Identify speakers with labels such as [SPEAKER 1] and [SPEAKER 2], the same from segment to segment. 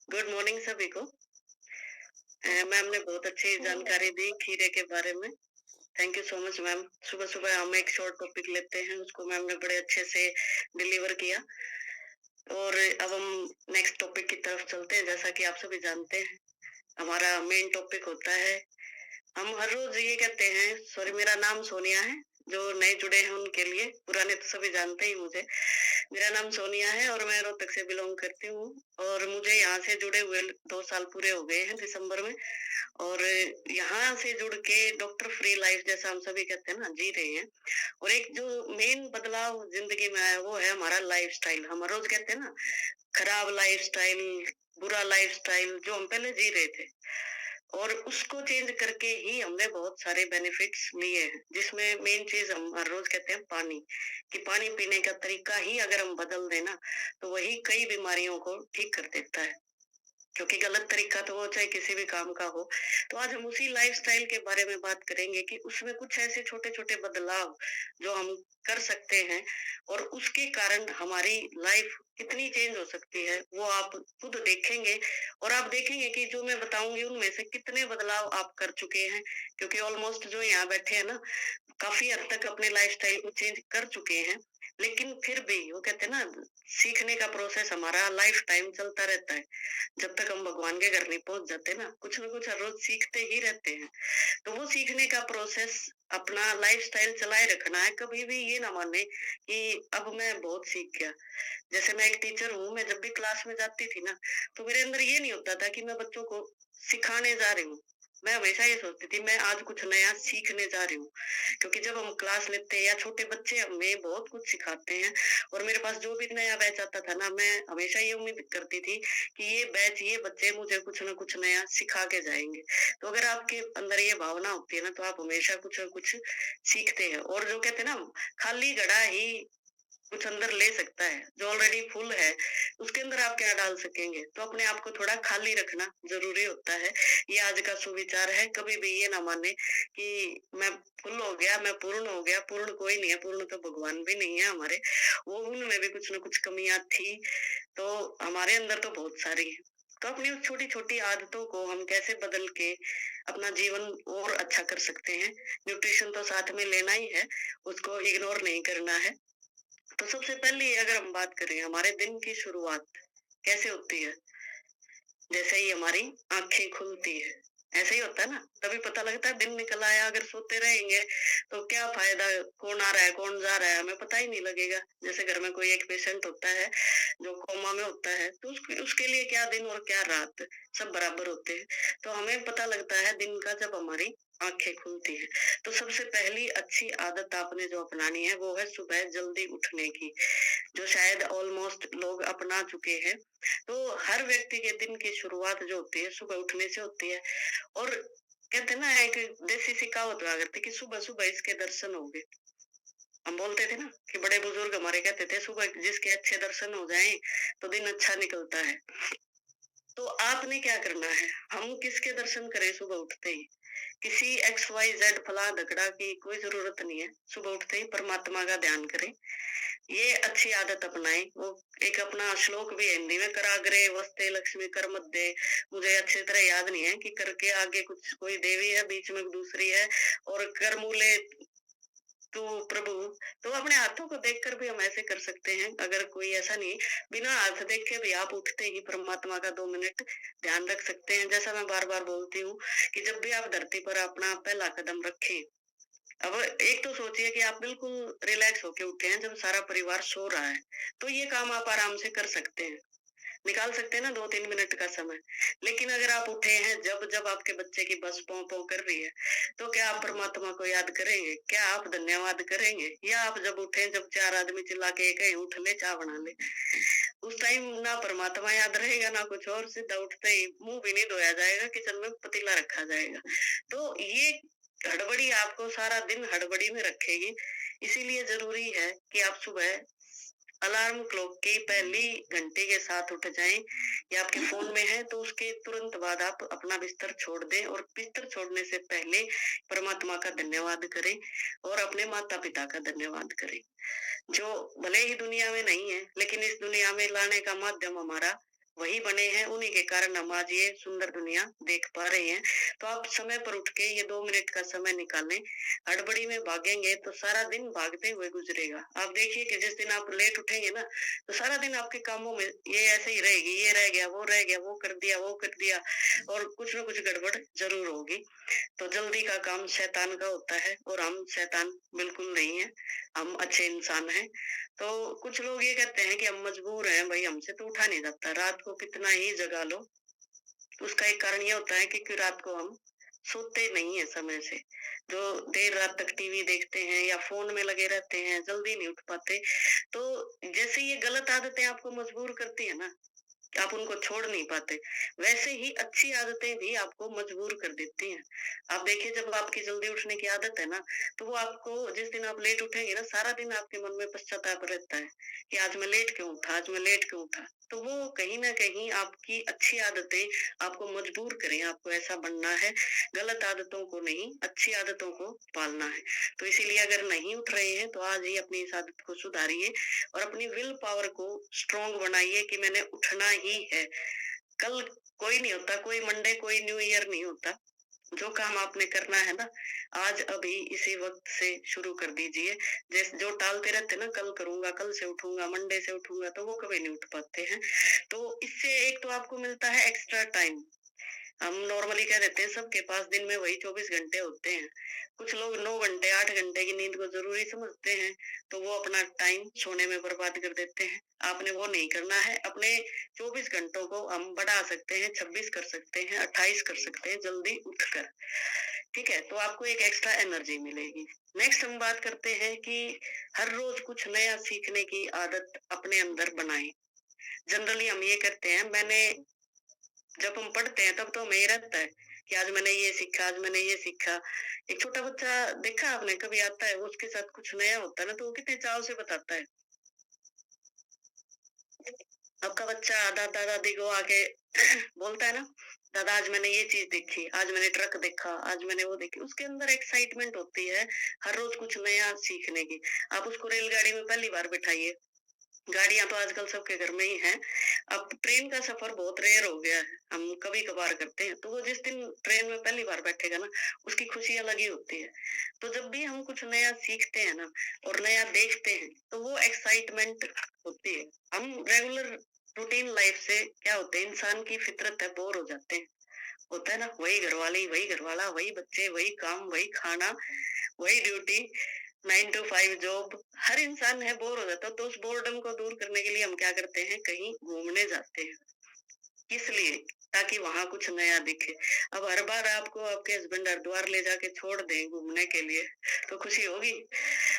[SPEAKER 1] Good morning सभी को। Ma'am ने बहुत अच्छी जानकारी दी खीरे के बारे में। Thank you so much ma'am. सुबह-सुबह हम एक शॉर्ट टॉपिक लेते हैं, उसको मैम ने बड़े अच्छे से डिलीवर किया। और अब हम नेक्स्ट टॉपिक की तरफ चलते हैं। जैसा कि आप सभी जानते हैं, हमारा मेन टॉपिक होता है, हम हर रोज़ ये कहते हैं, सॉरी मेरा नाम सोनिया है, जो नए जुड़े हैं उनके लिए, पुराने तो सभी जानते ही मुझे। मेरा नाम सोनिया है और मैं रोहतक से बिलॉन्ग करती हूँ और मुझे यहाँ से जुड़े हुए 2 साल पूरे हो गए हैं दिसंबर में। और यहाँ से जुड़ के डॉक्टर फ्री लाइफ जैसा हम सभी कहते हैं ना, जी रहे हैं। और एक जो मेन बदलाव ज़िंदगी में आया वो है हमारा लाइफ़स्टाइल। हम रोज़ कहते हैं ना, खराब लाइफ़स्टाइल, बुरा लाइफ़स्टाइल जो हम पहले जी रहे थे। और उसको चेंज करके ही हमने बहुत सारे बेनिफिट्स लिए हैं, जिसमें मेन चीज़ हम हर रोज़ कहते हैं पानी, कि पानी पीने का तरीका ही अगर हम बदल दें ना, तो वही कई बीमारियों को ठीक कर देता है। क्योंकि गलत तरीका तो वो चाहे किसी भी काम का हो। तो आज हम उसी लाइफ़स्टाइल के बारे में बात करेंगे कि उसमें कुछ ऐसे छोटे-छोटे बदलाव जो हम कर सकते हैं और उसके कारण हमारी लाइफ़ कितनी चेंज हो सकती है, वो आप खुद देखेंगे। और आप देखेंगे कि जो मैं बताऊँगी उनमें से कितने बदलाव आप कर चुके हैं। क्योंकि ऑलमोस्ट जो यहाँ बैठे हैं ना, काफ़ी हद तक अपने लाइफ़स्टाइल को चेंज कर चुके हैं। लेकिन फिर भी वो कहते हैं ना, सीखने का प्रोसेस हमारा लाइफ़ टाइम चलता रहता है। जब तक हम भगवान के घर नहीं पहुँच जाते ना, कुछ न कुछ हर रोज़ सीखते ही रहते हैं। तो वो सीखने का प्रोसेस अपना लाइफ़स्टाइल चलाए रखना है, कभी भी ये ना माने कि अब मैं बहुत सीख गया। जैसे मैं एक टीचर हूँ, मैं जब भी क्लास में जाती थी ना, तो मेरे अंदर ये नहीं होता था कि मैं बच्चों को सिखाने जा रही हूँ। मैं हमेशा ये सोचती थी मैं आज कुछ नया सीखने जा रही हूँ। क्योंकि जब हम क्लास लेते हैं या छोटे बच्चे हमें बहुत कुछ सिखाते हैं और मेरे पास जो भी नया बैच आता था ना, मैं हमेशा ये उम्मीद करती थी कि ये बैच, ये बच्चे मुझे कुछ न कुछ नया सिखा के जाएँगे। तो अगर आपके अंदर ये भावना होती है ना, तो आप हमेशा कुछ न कुछ सीखते हैं। और जो कहते हैं ना, खाली घड़ा ही कुछ अंदर ले सकता है, जो ऑलरेडी फुल है, उसके अंदर आप क्या डाल सकेंगे? तो अपने आप को थोड़ा खाली रखना ज़रूरी होता है। ये आज का सुविचार है, कभी भी ये ना माने कि मैं फुल हो गया, मैं पूर्ण हो गया, पूर्ण कोई नहीं है, पूर्ण तो भगवान भी नहीं है हमारे। वो उनमें भी कुछ न कुछ कमियाँ थी, तो हमारे अंदर तो बहुत सारी हैं। तो अपनी उस छोटी-छोटी आदतों को हम कैसे बदल के अपना जीवन और अच्छा कर सकते हैं? न्यूट्रिशन तो साथ में लेना ही है, उसको इग्नोर नहीं करना है। तो सबसे पहले अगर हम बात करें हमारे दिन की शुरुआत कैसे होती है, जैसे ही हमारी आंखें खुलती है, ऐसे ही होता है ना, तभी पता लगता है दिन निकल आया। अगर सोते रहेंगे तो क्या फायदा, कौन आ रहा है कौन जा रहा है हमें पता ही नहीं लगेगा। जैसे घर में कोई एक पेशेंट होता है जो कोमा में होता है, तो उसके लिए क्या दिन और क्या रात, सब बराबर होते हैं। तो हमें पता लगता है दिन का जब हमारी आंखें खुलती है। तो सबसे पहली अच्छी आदत आपने जो अपनानी है वो है सुबह जल्दी उठने की, जो शायद ऑलमोस्ट लोग अपना चुके हैं। तो हर व्यक्ति के दिन की शुरुआत जो होती है सुबह उठने से होती है। और कहते हैं ना, एक देसी सी कहावत हुआ करती कि सुबह सुबह इसके दर्शन हो गए। हम बोलते थे ना कि बड़े बुजुर्ग हमारे कहते थे, सुबह जिसके अच्छे दर्शन हो जाएं तो दिन अच्छा निकलता है। तो आपने क्या करना है, हम किसके दर्शन करें सुबह उठते ही? किसी एक्स वाई जेड फला दकड़ा की कोई जरूरत नहीं है। सुबह उठते ही परमात्मा का ध्यान करें, ये अच्छी आदत अपनाएं। वो एक अपना श्लोक भी है हिंदी में, कराग्रे वस्ते लक्ष्मी कर मध्य। मुझे अच्छी तरह याद नहीं है कि करके आगे कुछ कोई देवी है, बीच में दूसरी है, और कर मूले तू प्रभु। तो अपने हाथों को देखकर भी हम ऐसे कर सकते हैं। अगर कोई ऐसा नहीं, बिना हाथ देखे भी आप उठते ही परमात्मा का 2 मिनट ध्यान रख सकते हैं। जैसा मैं बार बार बोलती हूँ कि जब भी आप धरती पर अपना पहला कदम रखें, अब एक तो सोचिए कि आप बिल्कुल रिलैक्स होके उठे हैं जब सारा परिवार सो रहा है, तो ये काम आप आराम से कर सकते हैं, निकाल सकते हैं ना 2-3 मिनट का समय। लेकिन अगर आप उठे हैं जब जब आपके बच्चे की बस पौ पौ कर रही है, तो क्या आप परमात्मा को याद करेंगे? क्या आप धन्यवाद करेंगे? या आप जब उठे जब 4 आदमी चिल्ला के कहें उठ ले चाय बना ले, उस टाइम ना परमात्मा याद रहेगा ना कुछ और, सीधा उठते ही मुंह भी नहीं धोया जाएगा, किचन में पतीला रखा जाएगा। तो ये हड़बड़ी आपको सारा दिन हड़बड़ी में रखेगी। इसीलिए जरूरी है कि आप सुबह अलार्म क्लॉक की पहली घंटे के साथ उठ जाएं, या आपके फोन में है तो उसके तुरंत बाद आप अपना बिस्तर छोड़ दें, और बिस्तर छोड़ने से पहले परमात्मा का धन्यवाद करें और अपने माता पिता का धन्यवाद करें, जो भले ही दुनिया में नहीं है लेकिन इस दुनिया में लाने का माध्यम हमारा वही बने हैं, उन्हीं के कारण हम आज ये सुंदर दुनिया देख पा रहे हैं। तो आप समय पर उठ के ये 2 मिनट का समय निकालें। हड़बड़ी में भागेंगे तो सारा दिन भागते हुए गुजरेगा। आप देखिए कि जिस दिन आप लेट उठेंगे ना, तो सारा दिन आपके कामों में ये ऐसे ही रहेगी, ये रह गया, वो रह गया, वो कर दिया, वो कर दिया और कुछ न कुछ गड़बड़ ज़रूर होगी। तो जल्दी का काम शैतान का होता है और हम शैतान बिल्कुल नहीं हैं, हम अच्छे इंसान हैं। तो कुछ लोग ये कहते हैं कि हम मजबूर हैं, भई हमसे तो उठा नहीं जाता, रात को कितना ही जगा लो। उसका एक कारण ये होता है कि रात को हम सोते नहीं हैं समय से। जो देर रात तक टीवी देखते हैं या फ़ोन में लगे रहते हैं, जल्दी नहीं उठ पाते। तो जैसे ये गलत आदतें आपको मजबूर करती है ना, आप उनको छोड़ नहीं पाते। वैसे ही अच्छी आदतें भी आपको मजबूर कर देती हैं। आप देखिए जब आपकी जल्दी उठने की आदत है ना, तो वो आपको जिस दिन आप लेट उठेंगे ना, सारा दिन आपके मन में पश्चाताप रहता है कि आज मैं लेट क्यों उठा, आज मैं लेट क्यों उठा। तो वो कहीं न कहीं आपकी अच्छी आदतें आपको मजबूर करें, आपको ऐसा बनना है, गलत आदतों को नहीं, अच्छी आदतों को पालना है। तो इसीलिए अगर नहीं उठ रहे हैं, तो आज ही अपनी इस आदत को सुधारिए और अपनी विल पावर को स्ट्रॉन्ग बनाइए कि मैंने उठना ही है। कल कोई नहीं होता, कोई मंडे, कोई न्यू ईयर नहीं होता। जो काम आपने करना है ना, आज अभी इसी वक़्त से शुरू कर दीजिए। जो टालते रहते हैं ना, कल करूँगा, कल से उठूँगा, मंडे से उठूँगा, तो वो कभी नहीं उठ पाते हैं। तो इससे एक तो आपको मिलता है एक्स्ट्रा टाइम। हम नॉर्मली कह देते हैं सबके पास दिन में वही 24 घंटे होते हैं। कुछ लोग 9 घंटे, 8 घंटे की नींद को ज़रूरी समझते हैं, तो वो अपना टाइम सोने में बर्बाद कर देते हैं। आपने वो नहीं करना है, अपने 24 घंटों को हम बढ़ा सकते हैं, 26 कर सकते हैं, 28 कर सकते हैं जल्दी उठकर। ठीक है? तो आपको एक एक्स्ट्रा एनर्जी मिलेगी। नेक्स्ट हम बात करते हैं कि हर रोज़ कुछ नया सीखने की आदत अपने अंदर बनाएँ। जनरली हम ये करते हैं, जब हम पढ़ते हैं तब तो हमें ये रहता है कि आज मैंने ये सीखा, आज मैंने ये सीखा। एक छोटा बच्चा देखा आपने कभी आता है, उसके साथ कुछ नया होता है ना, तो वो कितने चाव से बताता है। आपका बच्चा दादा दादी को आके बोलता है ना, दादा आज मैंने ये चीज देखी, आज मैंने ट्रक देखा, आज मैंने वो देखी। उसके अंदर एक्साइटमेंट होती है हर रोज कुछ नया सीखने की। आप उसको रेलगाड़ी में पहली बार बिठाइए, गाड़ियाँ तो आजकल सबके घर में ही हैं। अब ट्रेन का सफ़र बहुत रेयर हो गया है, हम कभी-कभार करते हैं। तो वो जिस दिन ट्रेन में पहली बार बैठेगा ना, उसकी खुशी अलग ही होती है। तो जब भी हम कुछ नया सीखते हैं ना और नया देखते हैं, तो वो एक्साइटमेंट होती है। हम रेगुलर रूटीन लाइफ़ से क्या होता है, इंसान की फितरत है, बोर हो जाते हैं। होता है ना, वही घरवाली, वही घरवाला, वही बच्चे, वही काम, वही खाना, वही ड्यूटी, 9 टू 5 जॉब। हर इंसान है बोर हो जाता है, तो उस बोर्डम को दूर करने के लिए हम क्या करते हैं, कहीं घूमने जाते हैं। किस लिए? ताकि वहां कुछ नया दिखे। अब हर बार आपको आपके हस्बैंड हरिद्वार ले जाके छोड़ दें घूमने के लिए, तो खुशी होगी?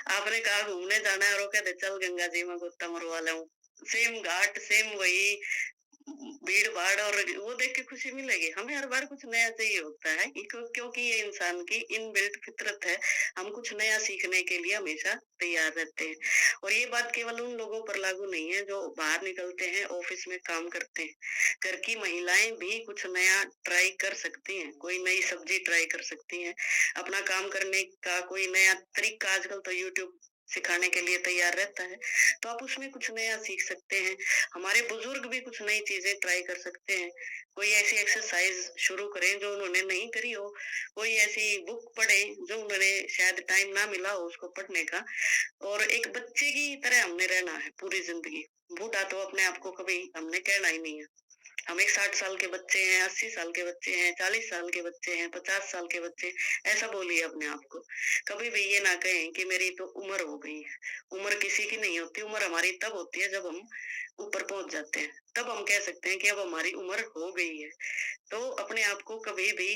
[SPEAKER 1] आपने कहा घूमने जाना है और वो कहते चल गंगा जी में गोता मरवा लाऊं। सेम घाट, सेम वही भीड़ भाड़, और वो देख के खुशी मिलेगी। हमें हर बार कुछ नया चाहिए होता है, क्योंकि ये इंसान की इनबिल्ट फितरत है। हम कुछ नया सीखने के लिए हमेशा तैयार रहते हैं। और ये बात केवल उन लोगों पर लागू नहीं है जो बाहर निकलते हैं, ऑफिस में काम करते हैं। घर की महिलाएं भी कुछ नया ट्राई कर सकती हैं, कोई नई सब्जी ट्राई कर सकती हैं, अपना काम करने का कोई नया तरीका आजकल तो यूट्यूब सिखाने के लिए तैयार रहता है। तो आप उसमें कुछ नया सीख सकते हैं। हमारे बुजुर्ग भी कुछ नई चीजें ट्राई कर सकते हैं। कोई ऐसी एक्सरसाइज शुरू करें जो उन्होंने नहीं करी हो, कोई ऐसी बुक पढ़ें जो उन्होंने शायद टाइम ना मिला हो उसको पढ़ने का। और एक बच्चे की तरह हमने रहना है पूरी जिंदगी। बूढ़ा तो अपने आप को कभी हमने कहना ही नहीं है। हम एक 60 साल के बच्चे हैं, 80 साल के बच्चे हैं, 40 साल के बच्चे हैं, 50 साल के बच्चे हैं, ऐसा बोलिए अपने आप को। कभी भी ये ना कहें कि मेरी तो उम्र हो गई है। उम्र किसी की नहीं होती, उम्र हमारी तब होती है जब हम ऊपर पहुंच जाते हैं। तब हम कह सकते हैं कि अब हमारी उम्र हो गई है। तो अपने आप को कभी भी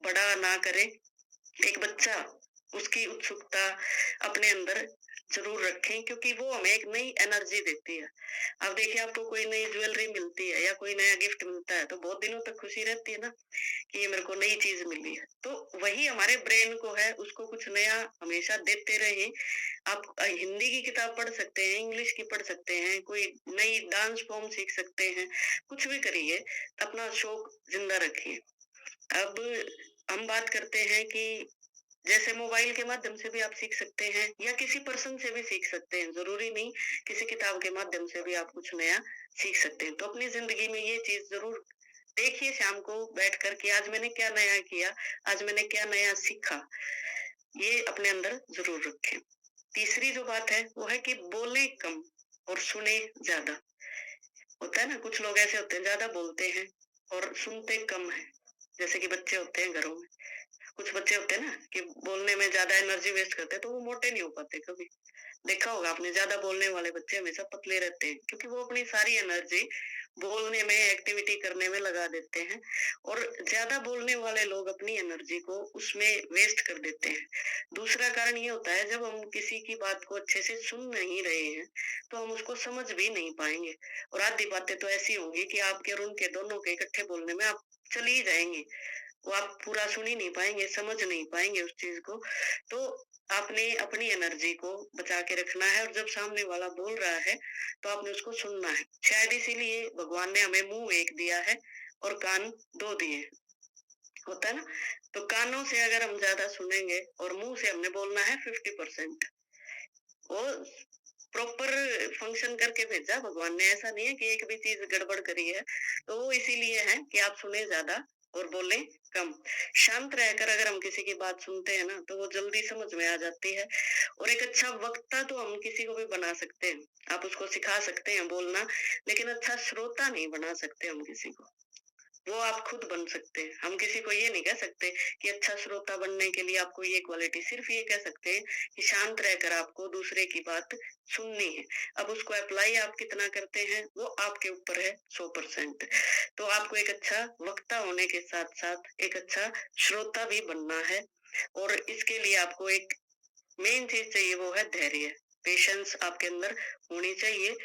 [SPEAKER 1] बड़ा ना करें। एक बच्चा, उसकी उत्सुकता अपने अंदर ज़रूर रखें, क्योंकि वो हमें एक नई एनर्जी देती है। अब देखिए आपको कोई नई ज्वेलरी मिलती है या कोई नया गिफ्ट मिलता है, तो बहुत दिनों तक खुशी रहती है ना कि ये मेरे को नई चीज़ मिली है। तो वही हमारे ब्रेन को है, उसको कुछ नया हमेशा देते रहें। आप हिंदी की किताब पढ़ सकते हैं, इंग्लिश की पढ़ सकते हैं, कोई नई डांस फॉर्म सीख सकते हैं, कुछ भी करिए, अपना शौक ज़िंदा रखिए। अब हम बात करते हैं कि जैसे मोबाइल के माध्यम से भी आप सीख सकते हैं या किसी पर्सन से भी सीख सकते हैं। ज़रूरी नहीं किसी किताब के माध्यम से भी आप कुछ नया सीख सकते हैं। तो अपनी ज़िंदगी में ये चीज़ ज़रूर देखिए शाम को बैठ कर के आज मैंने क्या नया किया, आज मैंने क्या नया सीखा, ये अपने अंदर ज़रूर रखें। तीसरी जो बात है वो है कि बोलें कम और सुने ज़्यादा। होता है ना, कुछ लोग ऐसे होते हैं ज़्यादा बोलते हैं और सुनते कम हैं। जैसे कि बच्चे होते हैं घरों में। कुछ बच्चे होते हैं ना कि बोलने में ज़्यादा एनर्जी वेस्ट करते हैं तो वो मोटे नहीं हो पाते कभी। देखा होगा आपने, ज़्यादा बोलने वाले बच्चे हमेशा पतले रहते हैं क्योंकि वो अपनी सारी एनर्जी बोलने में, एक्टिविटी करने में लगा देते हैं और ज़्यादा बोलने वाले लोग अपनी एनर्जी को उसमें वेस्ट कर देते हैं। दूसरा कारण ये होता है जब हम किसी की बात को अच्छे से सुन नहीं रहे हैं, तो हम उसको समझ भी नहीं पाएँगे और आधी बातें तो ऐसी होंगी कि आपके और उनके दोनों के इकट्ठे बोलने में आप चली ही जाएँगी। वो आप पूरा सुन ही नहीं पाएँगे, समझ नहीं पाएँगे उस चीज़ को। तो आपने अपनी एनर्जी को बचा के रखना है और जब सामने वाला बोल रहा है, तो आपने उसको सुनना है। शायद इसीलिए भगवान ने हमें मुँह एक दिया है और कान 2 दिए हैं, होता है ना? तो कानों से अगर हम ज़्यादा सुनेंगे और मुँह से हमने बोलना है 50%, वो प्रॉपर फंक्शन करके भेजा भगवान ने। ऐसा नहीं है कि एक भी चीज़ गड़बड़ करी है। तो वो इसीलिए है कि आप सुने ज़्यादा और बोलें कम। शांत रहकर अगर हम किसी की बात सुनते हैं ना, तो वो जल्दी समझ में आ जाती है और एक अच्छा वक्ता तो हम किसी को भी बना सकते हैं। आप उसको सिखा सकते हैं बोलना, लेकिन अच्छा श्रोता नहीं बना सकते हम किसी को। वो आप खुद बन सकते हैं। हम किसी को ये नहीं कह सकते कि अच्छा श्रोता बनने के लिए आपको ये क्वालिटी, सिर्फ ये कह सकते हैं कि शांत रहकर आपको दूसरे की बात सुननी है। अब उसको अप्लाई आप कितना करते हैं, वो आपके ऊपर है 100%। तो आपको एक अच्छा वक्ता होने के साथ-साथ एक अच्छा श्रोता भी बनना है और इसके लिए आपको एक मेन चीज़ चाहिए, वो है धैर्य। पेशेंस आपके अंदर होनी चाहिए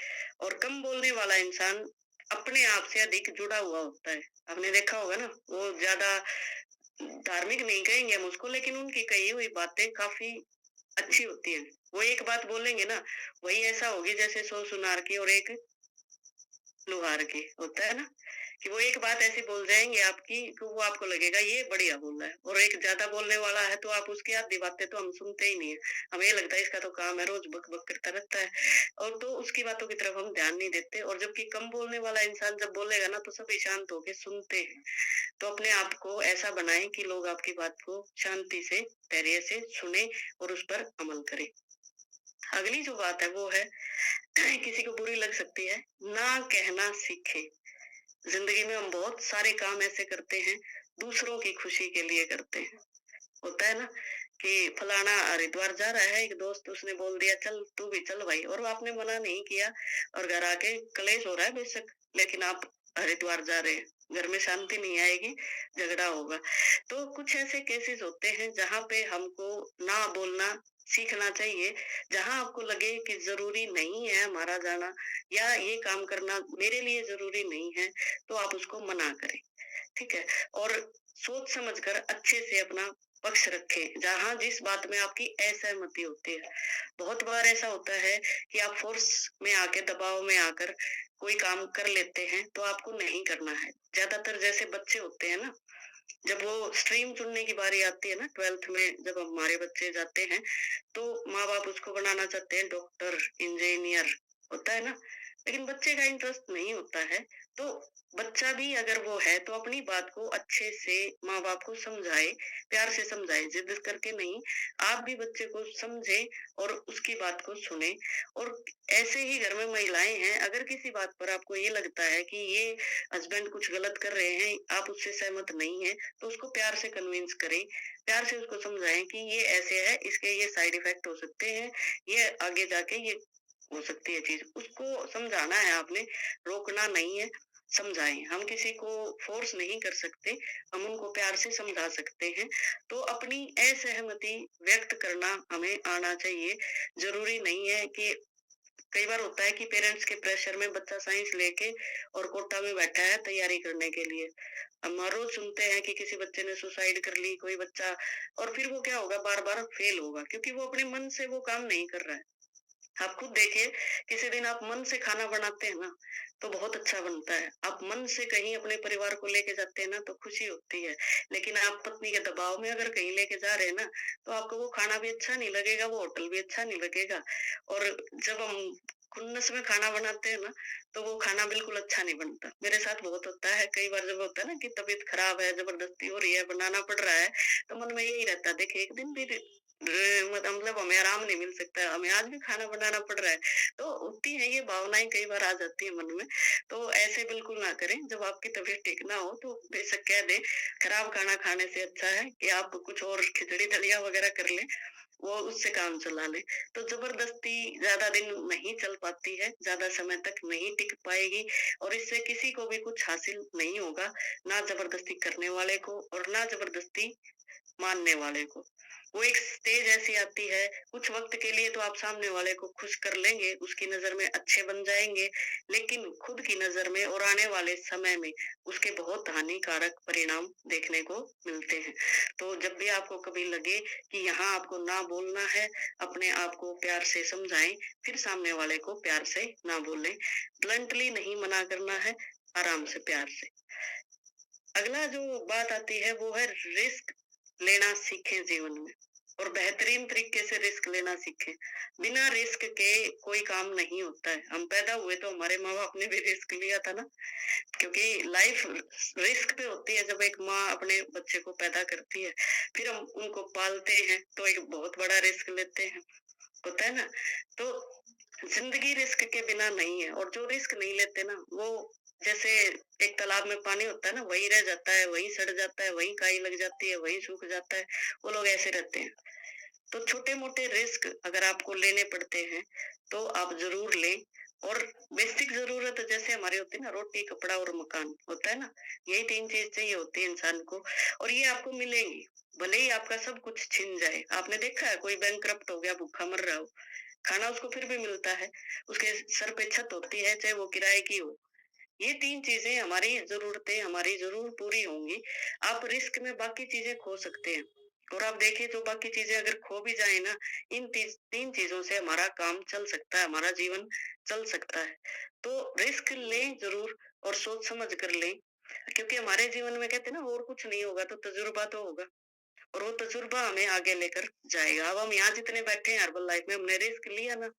[SPEAKER 1] और कम बोलने वाला इंसान अपने आप से अधिक जुड़ा हुआ होता है। आपने देखा होगा ना, वो ज़्यादा धार्मिक नहीं कहेंगे हम उसको, लेकिन उनकी कही हुई बातें काफ़ी अच्छी होती हैं। वो एक बात बोलेंगे ना, वही ऐसा होगी जैसे 100 सुनार की और एक लुहार की, होता है ना? कि वो एक बात ऐसी बोल जाएँगे आपकी कि वो आपको लगेगा ये बढ़िया बोल रहा है और एक ज़्यादा बोलने वाला है तो आप उसकी आधी बातें तो हम सुनते ही नहीं है। हमें ये लगता है इसका तो काम है रोज़ बक-बक करता रहता है और तो उसकी बातों की तरफ हम ध्यान नहीं देते और जबकि कम बोलने वाला इंसान जब बोलेगा ना तो सभी शांत होके सुनते हैं। तो अपने आप को ऐसा बनाएँ कि लोग आपकी बात को शांति से, धैर्य से सुनें और उस पर अमल करें। अगली जो बात है वो है किसी को बुरी लग सकती है, ना कहना सीखें। जिंदगी में हम बहुत सारे काम ऐसे करते हैं, दूसरों की खुशी के लिए करते हैं। होता है ना कि फलाना हरिद्वार जा रहा है, एक दोस्त उसने बोल दिया चल तू भी चल भाई, और वो आपने मना नहीं किया और घर आके क्लेश हो रहा है बेशक, लेकिन आप हरिद्वार जा रहे हैं। घर में शांति नहीं आएगी, झगड़ा होगा। तो कुछ ऐसे केसेस होते हैं जहाँ पे हमको ना बोलना सीखना चाहिए। जहाँ आपको लगे कि जरूरी नहीं है हमारा जाना या ये काम करना मेरे लिए जरूरी नहीं है, तो आप उसको मना करें। ठीक है? और सोच समझ कर अच्छे से अपना पक्ष रखें, जहाँ जिस बात में आपकी असहमति होती है। बहुत बार ऐसा होता है कि आप फ़ोर्स में आके, दबाव में आकर कोई काम कर लेते हैं, तो आपको नहीं करना है। ज़्यादातर जैसे बच्चे होते हैं ना, जब वो स्ट्रीम चुनने की बारी आती है ना 12th में जब हमारे बच्चे जाते हैं, तो माँ-बाप उसको बनाना चाहते हैं डॉक्टर, इंजीनियर, होता है ना? लेकिन बच्चे का इंटरेस्ट नहीं होता है, तो बच्चा भी अगर वो है तो अपनी बात को अच्छे से माँ-बाप को समझाए, प्यार से समझाए, जिद करके नहीं। आप भी बच्चे को समझें और उसकी बात को सुनें। और ऐसे ही घर में महिलाएँ हैं, अगर किसी बात पर आपको ये लगता है कि ये हस्बैंड कुछ गलत कर रहे हैं, आप उससे सहमत नहीं हैं, तो उसको प्यार से कन्विंस करें। प्यार से उसको समझाएँ कि ये ऐसे है, इसके ये साइड इफ़ेक्ट हो सकते हैं, ये आगे जाके ये हो सकती है चीज़। उसको समझाना है आपने, रोकना नहीं है, समझाएँ। हम किसी को फ़ोर्स नहीं कर सकते, हम उनको प्यार से समझा सकते हैं। तो अपनी असहमति व्यक्त करना हमें आना चाहिए। ज़रूरी नहीं है कि कई बार होता है कि पेरेंट्स के प्रेशर में बच्चा साइंस लेके और कोटा में बैठा है तैयारी करने के लिए। हम हर रोज सुनते हैं कि किसी बच्चे ने सुसाइड कर ली, कोई बच्चा, और फिर वो क्या होगा, बार-बार फेल होगा क्योंकि वो अपने मन से वो काम नहीं कर रहा है। आप खुद देखिए, किसी दिन आप मन से खाना बनाते हैं ना, तो बहुत अच्छा बनता है। आप मन से कहीं अपने परिवार को लेके जाते हैं ना, तो खुशी होती है। लेकिन आप पत्नी के दबाव में अगर कहीं लेके जा रहे हैं ना, तो आपको वो खाना भी अच्छा नहीं लगेगा, वो होटल भी अच्छा नहीं लगेगा। और जब हम खुन्नस में खाना बनाते हैं ना, तो वो खाना बिल्कुल अच्छा नहीं बनता। मेरे साथ बहुत होता है, कई बार जब होता है ना कि तबीयत खराब है, ज़बरदस्ती हो रही है, बनाना पड़ रहा है, तो मन में यही रहता है, देखिए एक दिन भी मतलब हमें आराम नहीं मिल सकता है, हमें आज भी खाना बनाना पड़ रहा है। तो होती है ये भावनाएँ, कई बार आ जाती है मन में, तो ऐसे बिल्कुल ना करें। जब आपकी तबीयत ठीक ना हो तो बेशक कह दें, खराब खाना खाने से अच्छा है कि आप कुछ और खिचड़ी दलिया वगैरह कर लें, वो उससे काम चला लें। तो ज़बरदस्ती ज़्यादा दिन नहीं चल पाती है, ज़्यादा समय तक नहीं टिक पाएगी और इससे किसी को भी कुछ हासिल नहीं होगा, ना ज़बरदस्ती करने वाले को और ना ज़बरदस्ती मानने वाले को। वो एक स्टेज ऐसी आती है, कुछ वक़्त के लिए तो आप सामने वाले को खुश कर लेंगे, उसकी नज़र में अच्छे बन जाएँगे, लेकिन खुद की नज़र में और आने वाले समय में उसके बहुत हानिकारक परिणाम देखने को मिलते हैं। तो जब भी आपको कभी लगे कि यहाँ आपको ना बोलना है, अपने आप को प्यार से समझाएँ, फिर सामने वाले को प्यार से ना बोलें। ब्लंटली नहीं मना करना है, आराम से, प्यार से। अगला जो बात आती है वो है रिस्क लेना सीखें जीवन में और बेहतरीन तरीके से रिस्क लेना सीखें। बिना रिस्क के कोई काम नहीं होता है। हम पैदा हुए तो हमारे माँ-बाप ने भी रिस्क लिया था ना, क्योंकि लाइफ रिस्क पे होती है। जब एक माँ अपने बच्चे को पैदा करती है, फिर हम उनको पालते हैं तो एक बहुत बड़ा रिस्क लेते हैं, होता है ना? तो जिंदगी रिस्क के बिना नहीं है और जो रिस्क नहीं लेते ना, वो जैसे एक तालाब में पानी होता है ना, वही रह जाता है, वही सड़ जाता है, वही काई लग जाती है, वही सूख जाता है। वो लोग ऐसे रहते हैं। तो छोटे-मोटे रिस्क अगर आपको लेने पड़ते हैं, तो आप ज़रूर लें और बेसिक ज़रूरत जैसे हमारी होती है ना, रोटी, कपड़ा और मकान, होता है ना? यही 3 चीज़ चाहिए होती है इंसान को और ये आपको मिलेंगी। भले ही आपका सब कुछ छिन जाए। आपने देखा है कोई बैंकरप्ट हो गया, भूखा मर रहा हो, खाना उसको फिर भी मिलता है, उसके सर पे छत होती है, चाहे वो किराए की हो। ये 3 चीज़ें हमारी ज़रूरतें हमारी ज़रूर पूरी होंगी। आप रिस्क में बाकी चीज़ें खो सकते हैं और आप देखिए जो बाकी चीज़ें अगर खो भी जाएँ ना, इन 3 चीज़ों से हमारा काम चल सकता है, हमारा जीवन चल सकता है। तो रिस्क लें ज़रूर और सोच समझ कर लें, क्योंकि हमारे जीवन में कहते हैं ना, और कुछ नहीं होगा तो तजुर्बा तो होगा और वो तजुर्बा हमें आगे लेकर जाएगा। अब हम यहाँ जितने बैठे हैं हर्बल लाइफ में, हमने रिस्क लिया ना।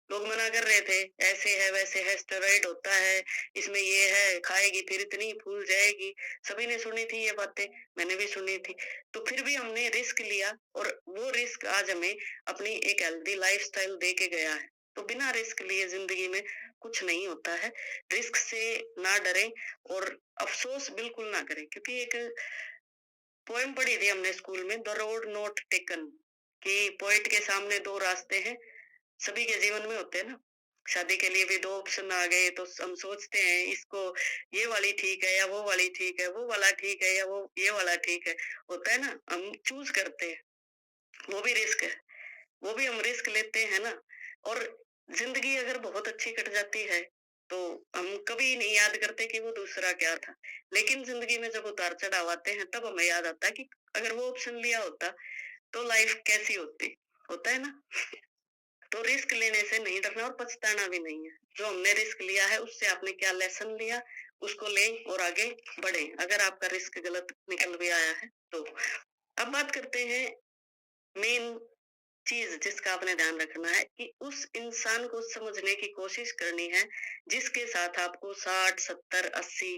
[SPEAKER 1] लोग मना कर रहे थे, ऐसे है, वैसे है, स्टेरॉइड होता है, इसमें ये है, खाएगी फिर इतनी फूल जाएगी। सभी ने सुनी थी ये बातें, मैंने भी सुनी थी। तो फिर भी हमने रिस्क लिया और वो रिस्क आज हमें अपनी एक हेल्दी लाइफ़स्टाइल दे के गया है। तो बिना रिस्क लिए ज़िंदगी में कुछ नहीं होता है। रिस्क से ना डरें और अफ़सोस बिल्कुल ना करें, क्योंकि एक पोएम पढ़ी थी हमने स्कूल में, द रोड नॉट टेकन, कि पोएट के सामने 2 रास्ते हैं, सभी के जीवन में होते हैं ना। शादी के लिए भी 2 ऑप्शन आ गए तो हम सोचते हैं इसको, ये वाली ठीक है या वो वाली ठीक है, वो वाला ठीक है या वो ये वाला ठीक है। होता है ना, हम चूज़ करते हैं, वो भी रिस्क है। वो भी हम रिस्क लेते हैं ना। और ज़िंदगी अगर बहुत अच्छी कट जाती है, तो हम कभी नहीं याद करते कि वो दूसरा क्या था। लेकिन ज़िंदगी में जब उतार-चढ़ाव आते हैं, तब हमें याद आता है कि अगर वो ऑप्शन लिया होता, तो लाइफ़ कैसी होती। होता है ना? तो रिस्क लेने से नहीं डरना और पछताना भी नहीं है। जो हमने रिस्क लिया है उससे आपने क्या लेसन लिया, उसको लें और आगे बढ़ें, अगर आपका रिस्क गलत निकल भी आया है तो। अब बात करते हैं मेन चीज़ जिसका आपने ध्यान रखना है, कि उस इंसान को समझने की कोशिश करनी है, जिसके साथ आपको 60, 70, 80,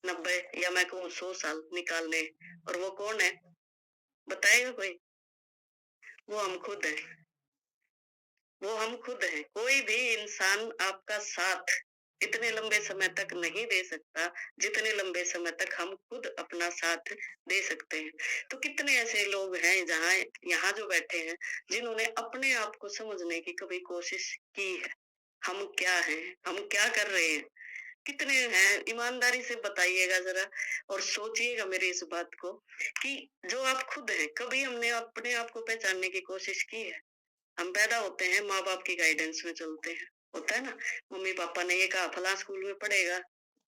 [SPEAKER 1] 90 या मैं कहूँ 100 साल निकालने हैं। और वो कौन है? बताएगा कोई? वो हम खुद हैं। वो हम खुद हैं। कोई भी इंसान आपका साथ इतने लंबे समय तक नहीं दे सकता, जितने लंबे समय तक हम खुद अपना साथ दे सकते हैं। तो कितने ऐसे लोग हैं जहाँ यहाँ जो बैठे हैं, जिन्होंने अपने आप को समझने की कभी कोशिश की है। हम क्या हैं? हम क्या कर रहे हैं? कितने हैं? ईमानदारी से बताइएगा ज़रा और सोचिएगा मेरी इस बात को, कि जो आप खुद हैं, कभी हमने अपने आप को पहचानने की कोशिश की है? हम पैदा होते हैं, माँ-बाप की गाइडेंस में चलते हैं, होता है ना? मम्मी-पापा ने ये कहा फलाँ स्कूल में पढ़ेगा,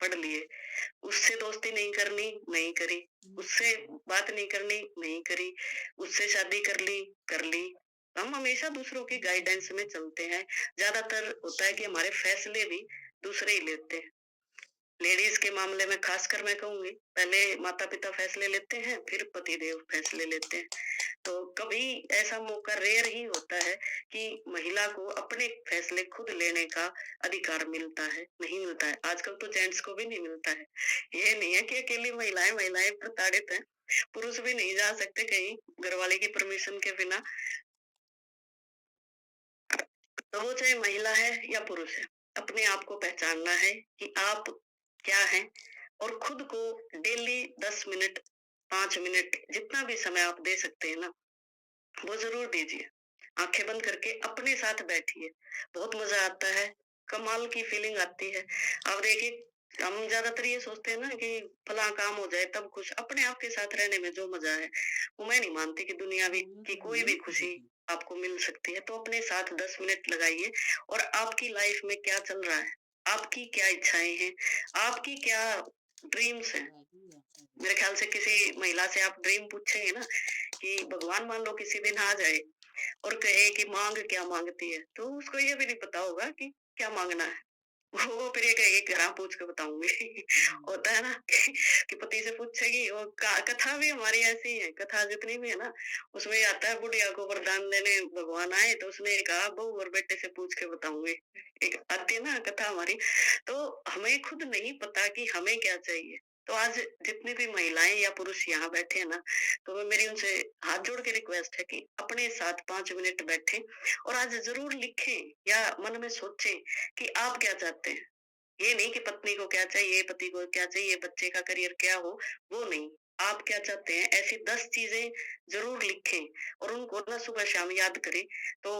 [SPEAKER 1] पढ़ लिए। उससे दोस्ती नहीं करनी, नहीं करी। उससे बात नहीं करनी, नहीं करी। उससे शादी कर ली, कर ली। हम हमेशा दूसरों की गाइडेंस में चलते हैं। ज़्यादातर होता है कि हमारे फैसले भी दूसरे ही लेते हैं। लेडीज़ के मामले में ख़ासकर मैं कहूँगी, पहले माता-पिता फैसले लेते हैं, फिर पतिदेव फैसले लेते हैं। तो कभी ऐसा मौका रेयर ही होता है कि महिला को अपने फैसले खुद लेने का अधिकार मिलता है, नहीं मिलता है। आजकल तो जेंट्स को भी नहीं मिलता है। ये नहीं है कि अकेली महिलाएँ प्रताड़ित हैं, पुरुष भी नहीं जा सकते कहीं घरवाले की परमिशन के बिना। तो वो चाहे महिला है या पुरुष है, अपने आप को पहचानना है कि आप क्या हैं और खुद को डेली 10 मिनट, 5 मिनट जितना भी समय आप दे सकते हैं ना, वो ज़रूर दीजिए। आँखें बंद करके अपने साथ बैठिए, बहुत मज़ा आता है, कमाल की फीलिंग आती है। अब देखिए, हम ज़्यादातर ये सोचते हैं ना कि फलाँ काम हो जाए तब खुश, अपने आप के साथ रहने में जो मज़ा है, वो मैं नहीं मानती कि दुनियावी की कोई भी खुशी आपको मिल सकती है। तो अपने साथ 10 मिनट लगाइए और आपकी लाइफ़ में क्या चल रहा है, आपकी क्या इच्छाएँ हैं, आपकी क्या ड्रीम्स हैं। मेरे ख्याल से किसी महिला से आप ड्रीम पूछेंगे ना कि भगवान मान लो किसी दिन आ जाए और कहे कि माँग क्या माँगती है? तो उसको ये भी नहीं पता होगा कि क्या माँगना है। वो फिर ये कहेगी घरा पूछ के बताऊँगी। होता है ना कि पति से पूछेगी और का कथा भी हमारी ऐसी ही है, कथा जितनी भी है ना, उसमें ये आता है बुढ़िया को वरदान देने भगवान आए तो उसने कहा बहू और बेटे से पूछ के बताऊँगी। एक आती है ना कथा हमारी, तो हमें खुद नहीं पता कि हमें क्या चाहिए। तो आज जितनी भी महिलाएँ या पुरुष यहाँ बैठे हैं ना, तो मेरी उनसे हाथ जोड़ के रिक्वेस्ट है कि अपने साथ 5 मिनट बैठें और आज ज़रूर लिखें या मन में सोचें कि आप क्या चाहते हैं? ये नहीं कि पत्नी को क्या चाहिए, पति को क्या चाहिए, बच्चे का करियर क्या हो, वो नहीं। आप क्या चाहते हैं? ऐसी 10 चीज़ें ज़रूर लिखें और उनको ना सुबह-शाम याद करें, तो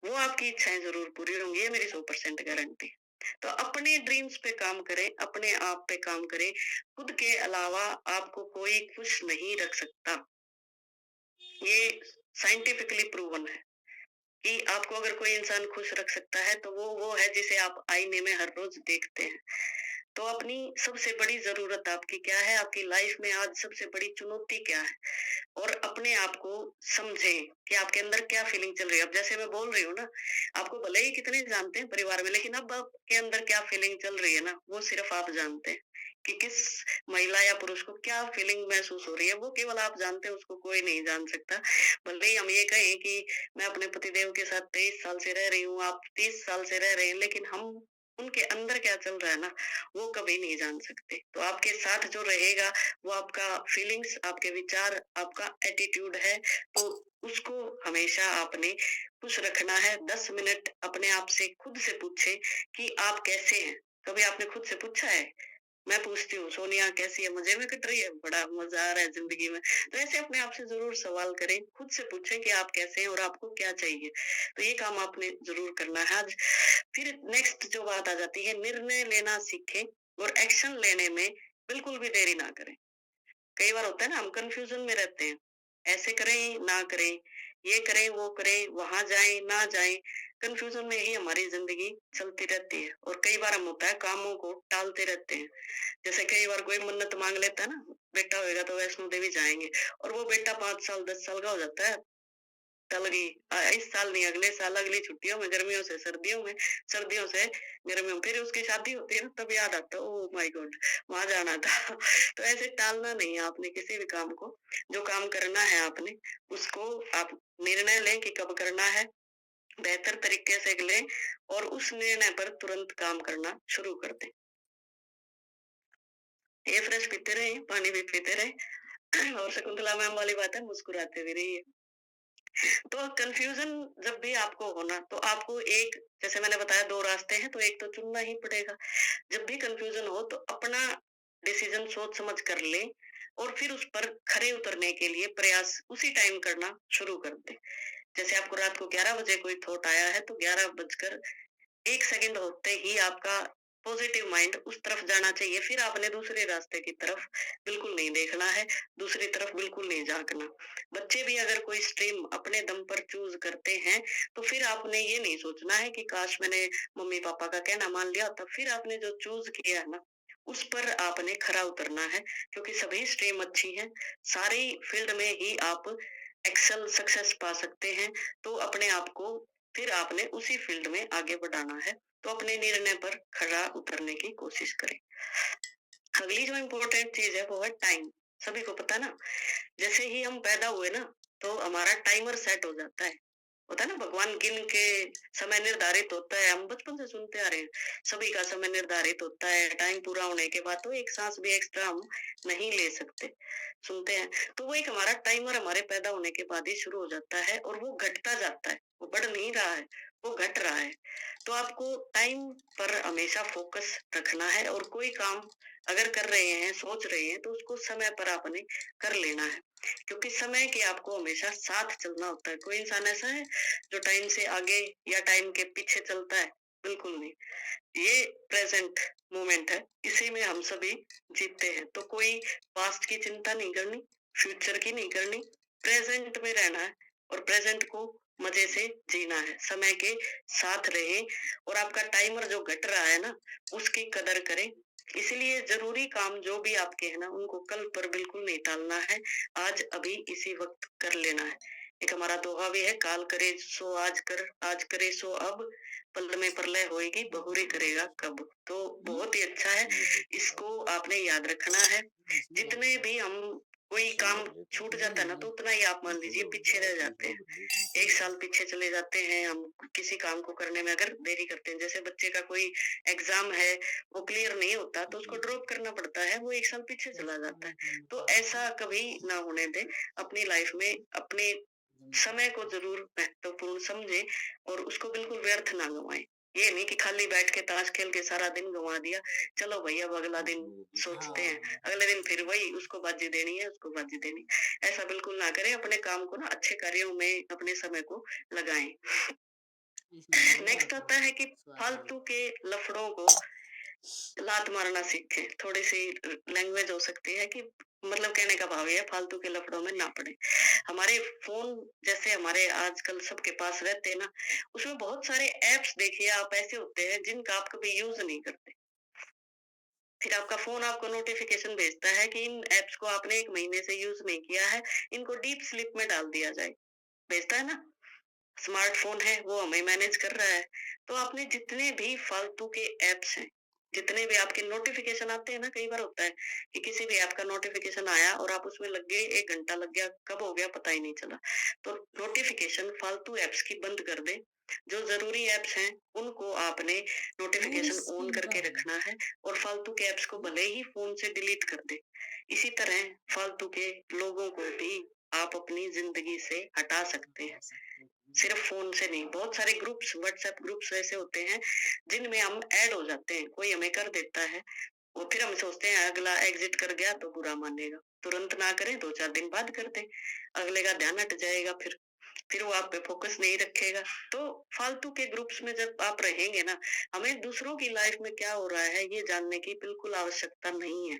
[SPEAKER 1] वो आपकी इच्छाएँ ज़रूर पूरी होंगी, ये मेरी 100% गारंटी। तो अपने ड्रीम्स पे काम करें, अपने आप पे काम करें, खुद के अलावा आपको कोई खुश नहीं रख सकता। ये साइंटिफिकली प्रूवन है। कि आपको अगर कोई इंसान खुश रख सकता है तो वो है जिसे आप आईने में हर रोज देखते हैं। तो अपनी सबसे बड़ी जरूरत आपकी क्या है? आपकी लाइफ में आज सबसे बड़ी चुनौती क्या है? और अपने आप को समझें कि आपके अंदर क्या फीलिंग चल रही है। अब जैसे मैं बोल रही हूँ ना, आपको भले ही कितने जानते हैं परिवार में, लेकिन अब आपके अंदर क्या फीलिंग चल रही है ना, वो सिर्फ आप जानते हैं कि किस महिला या पुरुष को क्या फीलिंग महसूस हो रही है, वो केवल आप जानते हैं, उसको कोई नहीं जान सकता। भले ही हम ये कहें कि मैं अपने पतिदेव के साथ 23 साल से रह रही हूँ, आप 30 साल से रह रहे हैं, लेकिन हम उनके अंदर क्या चल रहा है ना, वो कभी नहीं जान सकते। तो आपके साथ जो रहेगा, वो आपका फीलिंग्स, आपके विचार, आपका एटीट्यूड है, तो उसको हमेशा आपने खुश रखना है। 10 मिनट अपने आप से खुद से पूछें कि आप कैसे हैं? कभी आपने खुद से पूछा है? मैं पूछती हूँ, सोनिया कैसी है? मज़े में कट रही है? बड़ा मज़ा आ रहा है ज़िंदगी में। तो ऐसे अपने आप से ज़रूर सवाल करें, खुद से पूछें कि आप कैसे हैं और आपको क्या चाहिए? तो ये काम आपने ज़रूर करना है आज। फिर नेक्स्ट जो बात आ जाती है, निर्णय लेना सीखें और एक्शन लेने में बिल्कुल भी देरी ना करें। कई बार होता है ना, हम कन्फ्यूजन में रहते हैं, ऐसे करें ना करें, ये करें वो करें, वहां जाएं ना जाएं, कन्फ्यूजन में ही हमारी जिंदगी चलती रहती है और कई बार हम होता है कामों को टालते रहते हैं। जैसे कई बार कोई मन्नत मांग लेता है ना, बेटा होएगा तो वैष्णो देवी जाएंगे, और वो बेटा 5 साल 10 साल का हो जाता है, टल गई। इस साल नहीं, अगले साल, अगली छुट्टियों में, गर्मियों से सर्दियों में, सर्दियों से गर्मियों में, फिर उसकी शादी होती है ना, तब याद आता है ओह माय गॉड, वहां जाना था। तो ऐसे टालना नहीं है आपने किसी भी काम को। जो काम करना है आपने, उसको आप निर्णय लें कि कब करना है, बेहतर तरीके से लें और उस निर्णय पर तुरंत काम करना शुरू कर दें। ये फ्रेश पीते रहे, पानी भी पीते रहे और शकुंतला मैम वाली बात है, मुस्कुराते भी रहिए। तो कंफ्यूजन जब भी आपको हो ना, तो आपको एक, जैसे मैंने बताया 2 रास्ते हैं, तो एक तो चुनना ही पड़ेगा। जब भी कंफ्यूजन हो तो अपना डिसीजन सोच समझ कर लें और फिर उस पर खरे उतरने के लिए प्रयास उसी टाइम करना शुरू कर दें। जैसे आपको रात को 11 बजे कोई थॉट आया है, तो 11 बजकर 1 सेकंड होते ही आपका पॉजिटिव माइंड उस तरफ जाना चाहिए। फिर आपने दूसरे रास्ते की तरफ बिल्कुल नहीं देखना है, दूसरी तरफ बिल्कुल नहीं झाँकना। बच्चे भी अगर कोई स्ट्रीम अपने दम पर चूज़ करते हैं, तो फिर आपने ये नहीं सोचना है कि काश मैंने मम्मी-पापा का कहना मान लिया होता। फिर आपने जो चूज़ किया है ना, उस पर आपने खरा उतरना है, क्योंकि सभी स्ट्रीम अच्छी हैं। सारी फील्ड में ही आप एक्सेल सक्सेस पा सकते हैं, तो अपने आप को फिर आपने उसी फील्ड में आगे बढ़ाना है, तो अपने निर्णय पर खरा उतरने की कोशिश करें। अगली जो इम्पोर्टेंट चीज़ है वो है टाइम। सभी को पता है ना, जैसे ही हम पैदा हुए ना, तो हमारा टाइमर सेट हो जाता है। होता है ना, भगवान गिन के समय निर्धारित होता है, हम बचपन से सुनते आ रहे हैं, सभी का समय निर्धारित होता है, टाइम पूरा होने के बाद तो एक सांस भी एक्स्ट्रा हम नहीं ले सकते, सुनते हैं। तो वो एक हमारा टाइमर हमारे पैदा होने के बाद ही शुरू हो जाता है और वो घटता जाता है, वो बढ़ नहीं रहा है, वो घट रहा है। तो आपको टाइम पर हमेशा फोकस रखना है और कोई काम अगर कर रहे हैं, सोच रहे हैं, तो उसको समय पर आपने कर लेना है, क्योंकि समय के आपको हमेशा साथ चलना होता है। कोई इंसान ऐसा है जो टाइम से आगे या टाइम के पीछे चलता है? बिल्कुल नहीं। ये प्रेजेंट मोमेंट है, इसी में हम सभी जीते हैं। तो कोई पास्ट की चिंता नहीं करनी, फ्यूचर की नहीं करनी, प्रेजेंट में रहना है और प्रेजेंट को मजे से जीना है। समय के साथ रहें और आपका टाइमर जो घट रहा है ना, उसकी कदर करें। इसलिए जरूरी काम जो भी आपके हैं ना, उनको कल पर बिल्कुल नहीं टालना है, आज अभी इसी वक्त कर लेना है। एक हमारा दोहा भी है, काल करे सो आज कर, आज करे सो अब, पल में प्रलय होएगी, बहुरी करेगा कब। तो बहुत ही अच्छा है, इसको आपने याद रखना है। जितने भी हम कोई काम छूट जाता है ना, तो उतना ही आप मान लीजिए पीछे रह जाते हैं। एक साल पीछे चले जाते हैं हम, किसी काम को करने में अगर देरी करते हैं। जैसे बच्चे का कोई एग्जाम है, वो क्लियर नहीं होता, तो उसको ड्रॉप करना पड़ता है, वो एक साल पीछे चला जाता है। तो ऐसा कभी ना होने दें अपनी लाइफ में। अपने समय को जरूर महत्वपूर्ण समझे और उसको बिल्कुल व्यर्थ ना गंवाएं। ये नहीं कि खाली बैठ के ताश खेल के सारा दिन गंवा दिया, चलो भैया अब अगला दिन सोचते हैं, अगले दिन फिर वही, उसको बाजी देनी है, उसको बाजी देनी। ऐसा बिल्कुल ना करें, अपने काम को ना अच्छे कार्यों में अपने समय को लगाएं। नेक्स्ट आता है कि फालतू के लफड़ों को लात मारना सीखें। थोड़ी सी लैंग्वेज हो सकती है कि मतलब कहने का भाव ये है, फालतू के लफड़ों में ना पड़े। हमारे फोन जैसे हमारे आजकल सबके पास रहते हैं ना, उसमें बहुत सारे ऐप्स देखिए आप ऐसे होते हैं जिनका आप कभी यूज नहीं करते। फिर आपका फोन आपको नोटिफिकेशन भेजता है कि इन ऐप्स को आपने 1 महीने से यूज नहीं किया है, इनको डीप स्लीप में डाल दिया जाए। भेजता है ना, स्मार्टफ़ोन है वो हमें मैनेज कर रहा है। तो आपने जितने भी फालतू के ऐप्स हैं, जितने भी आपके नोटिफ़िकेशन आते हैं ना, कई बार होता है कि किसी भी ऐप का नोटिफ़िकेशन आया और आप उसमें लग गए, 1 घंटा लग गया, कब हो गया पता ही नहीं चला। तो नोटिफ़िकेशन फालतू ऐप्स की बंद कर दें। जो ज़रूरी ऐप्स हैं, उनको आपने नोटिफ़िकेशन ऑन करके रखना है और फालतू के ऐप्स को भले ही फ़ोन से डिलीट कर दें। इसी तरह फालतू के लोगों को भी आप अपनी ज़िंदगी से हटा सकते हैं। सिर्फ फ़ोन से नहीं, बहुत सारे ग्रुप्स, व्हाट्सएप ग्रुप्स ऐसे होते हैं, जिनमें हम ऐड हो जाते हैं। कोई हमें कर देता है, वो फिर हम सोचते हैं अगला एग्ज़िट कर गया तो बुरा मानेगा। तुरंत ना करें, 2-4 दिन बाद कर दें, अगले का ध्यान हट जाएगा फिर वो आप पे फ़ोकस नहीं रखेगा। तो फालतू के ग्रुप्स में जब आप रहेंगे ना, हमें दूसरों की लाइफ़ में क्या हो रहा है, ये जानने की बिल्कुल आवश्यकता नहीं है।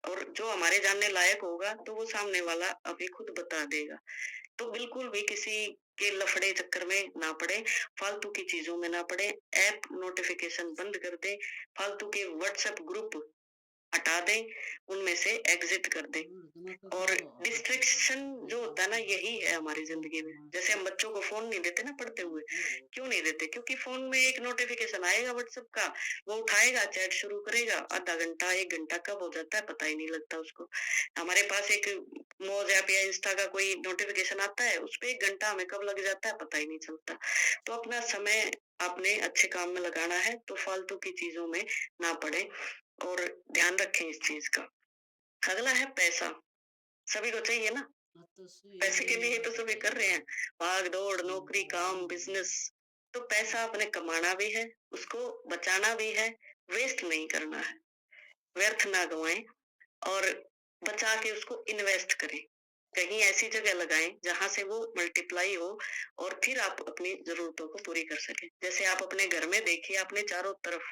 [SPEAKER 1] और जो हमारे जानने लायक होगा, तो वो सामने वाला अभी खुद बता देगा। तो बिल्कुल भी किसी के लफड़े चक्कर में ना पड़े, फालतू की चीज़ों में ना पड़े, ऐप नोटिफ़िकेशन बंद कर दें, फालतू के व्हाट्सएप ग्रुप हटा दें, उनमें से एग्ज़िट कर दें। और डिस्ट्रैक्शन जो होता है ना, यही है हमारी ज़िंदगी में। जैसे हम बच्चों को फ़ोन नहीं देते ना पढ़ते हुए, क्यों नहीं देते? क्योंकि फ़ोन में एक नोटिफ़िकेशन आएगा व्हाट्सएप का, वो उठाएगा, चैट शुरू करेगा, आधा घंटा, 1 घंटा कब हो जाता है पता ही नहीं लगता उसको। हमारे पास एक मौज ऐप या इंस्टा का कोई नोटिफ़िकेशन आता है, उसपे 1 घंटा हमें कब लग जाता है पता ही नहीं चलता। तो अपना समय आपने अच्छे काम में लगाना है, तो फालतू की चीज़ों में ना पड़े और ध्यान रखें इस चीज़ का। अगला है पैसा। सभी को चाहिए ना, पैसे के लिए तो सभी कर रहे हैं, भाग दौड़, नौकरी, काम, बिजनेस। तो पैसा आपने कमाना भी है, उसको बचाना भी है, वेस्ट नहीं करना है, व्यर्थ ना गवाएं और बचा के उसको इन्वेस्ट करें। कहीं ऐसी जगह लगाएं जहां से वो मल्टीप्लाई हो और फिर आप अपनी जरूरतों को पूरी कर सकें। जैसे आप अपने घर में देखिए, अपने चारों तरफ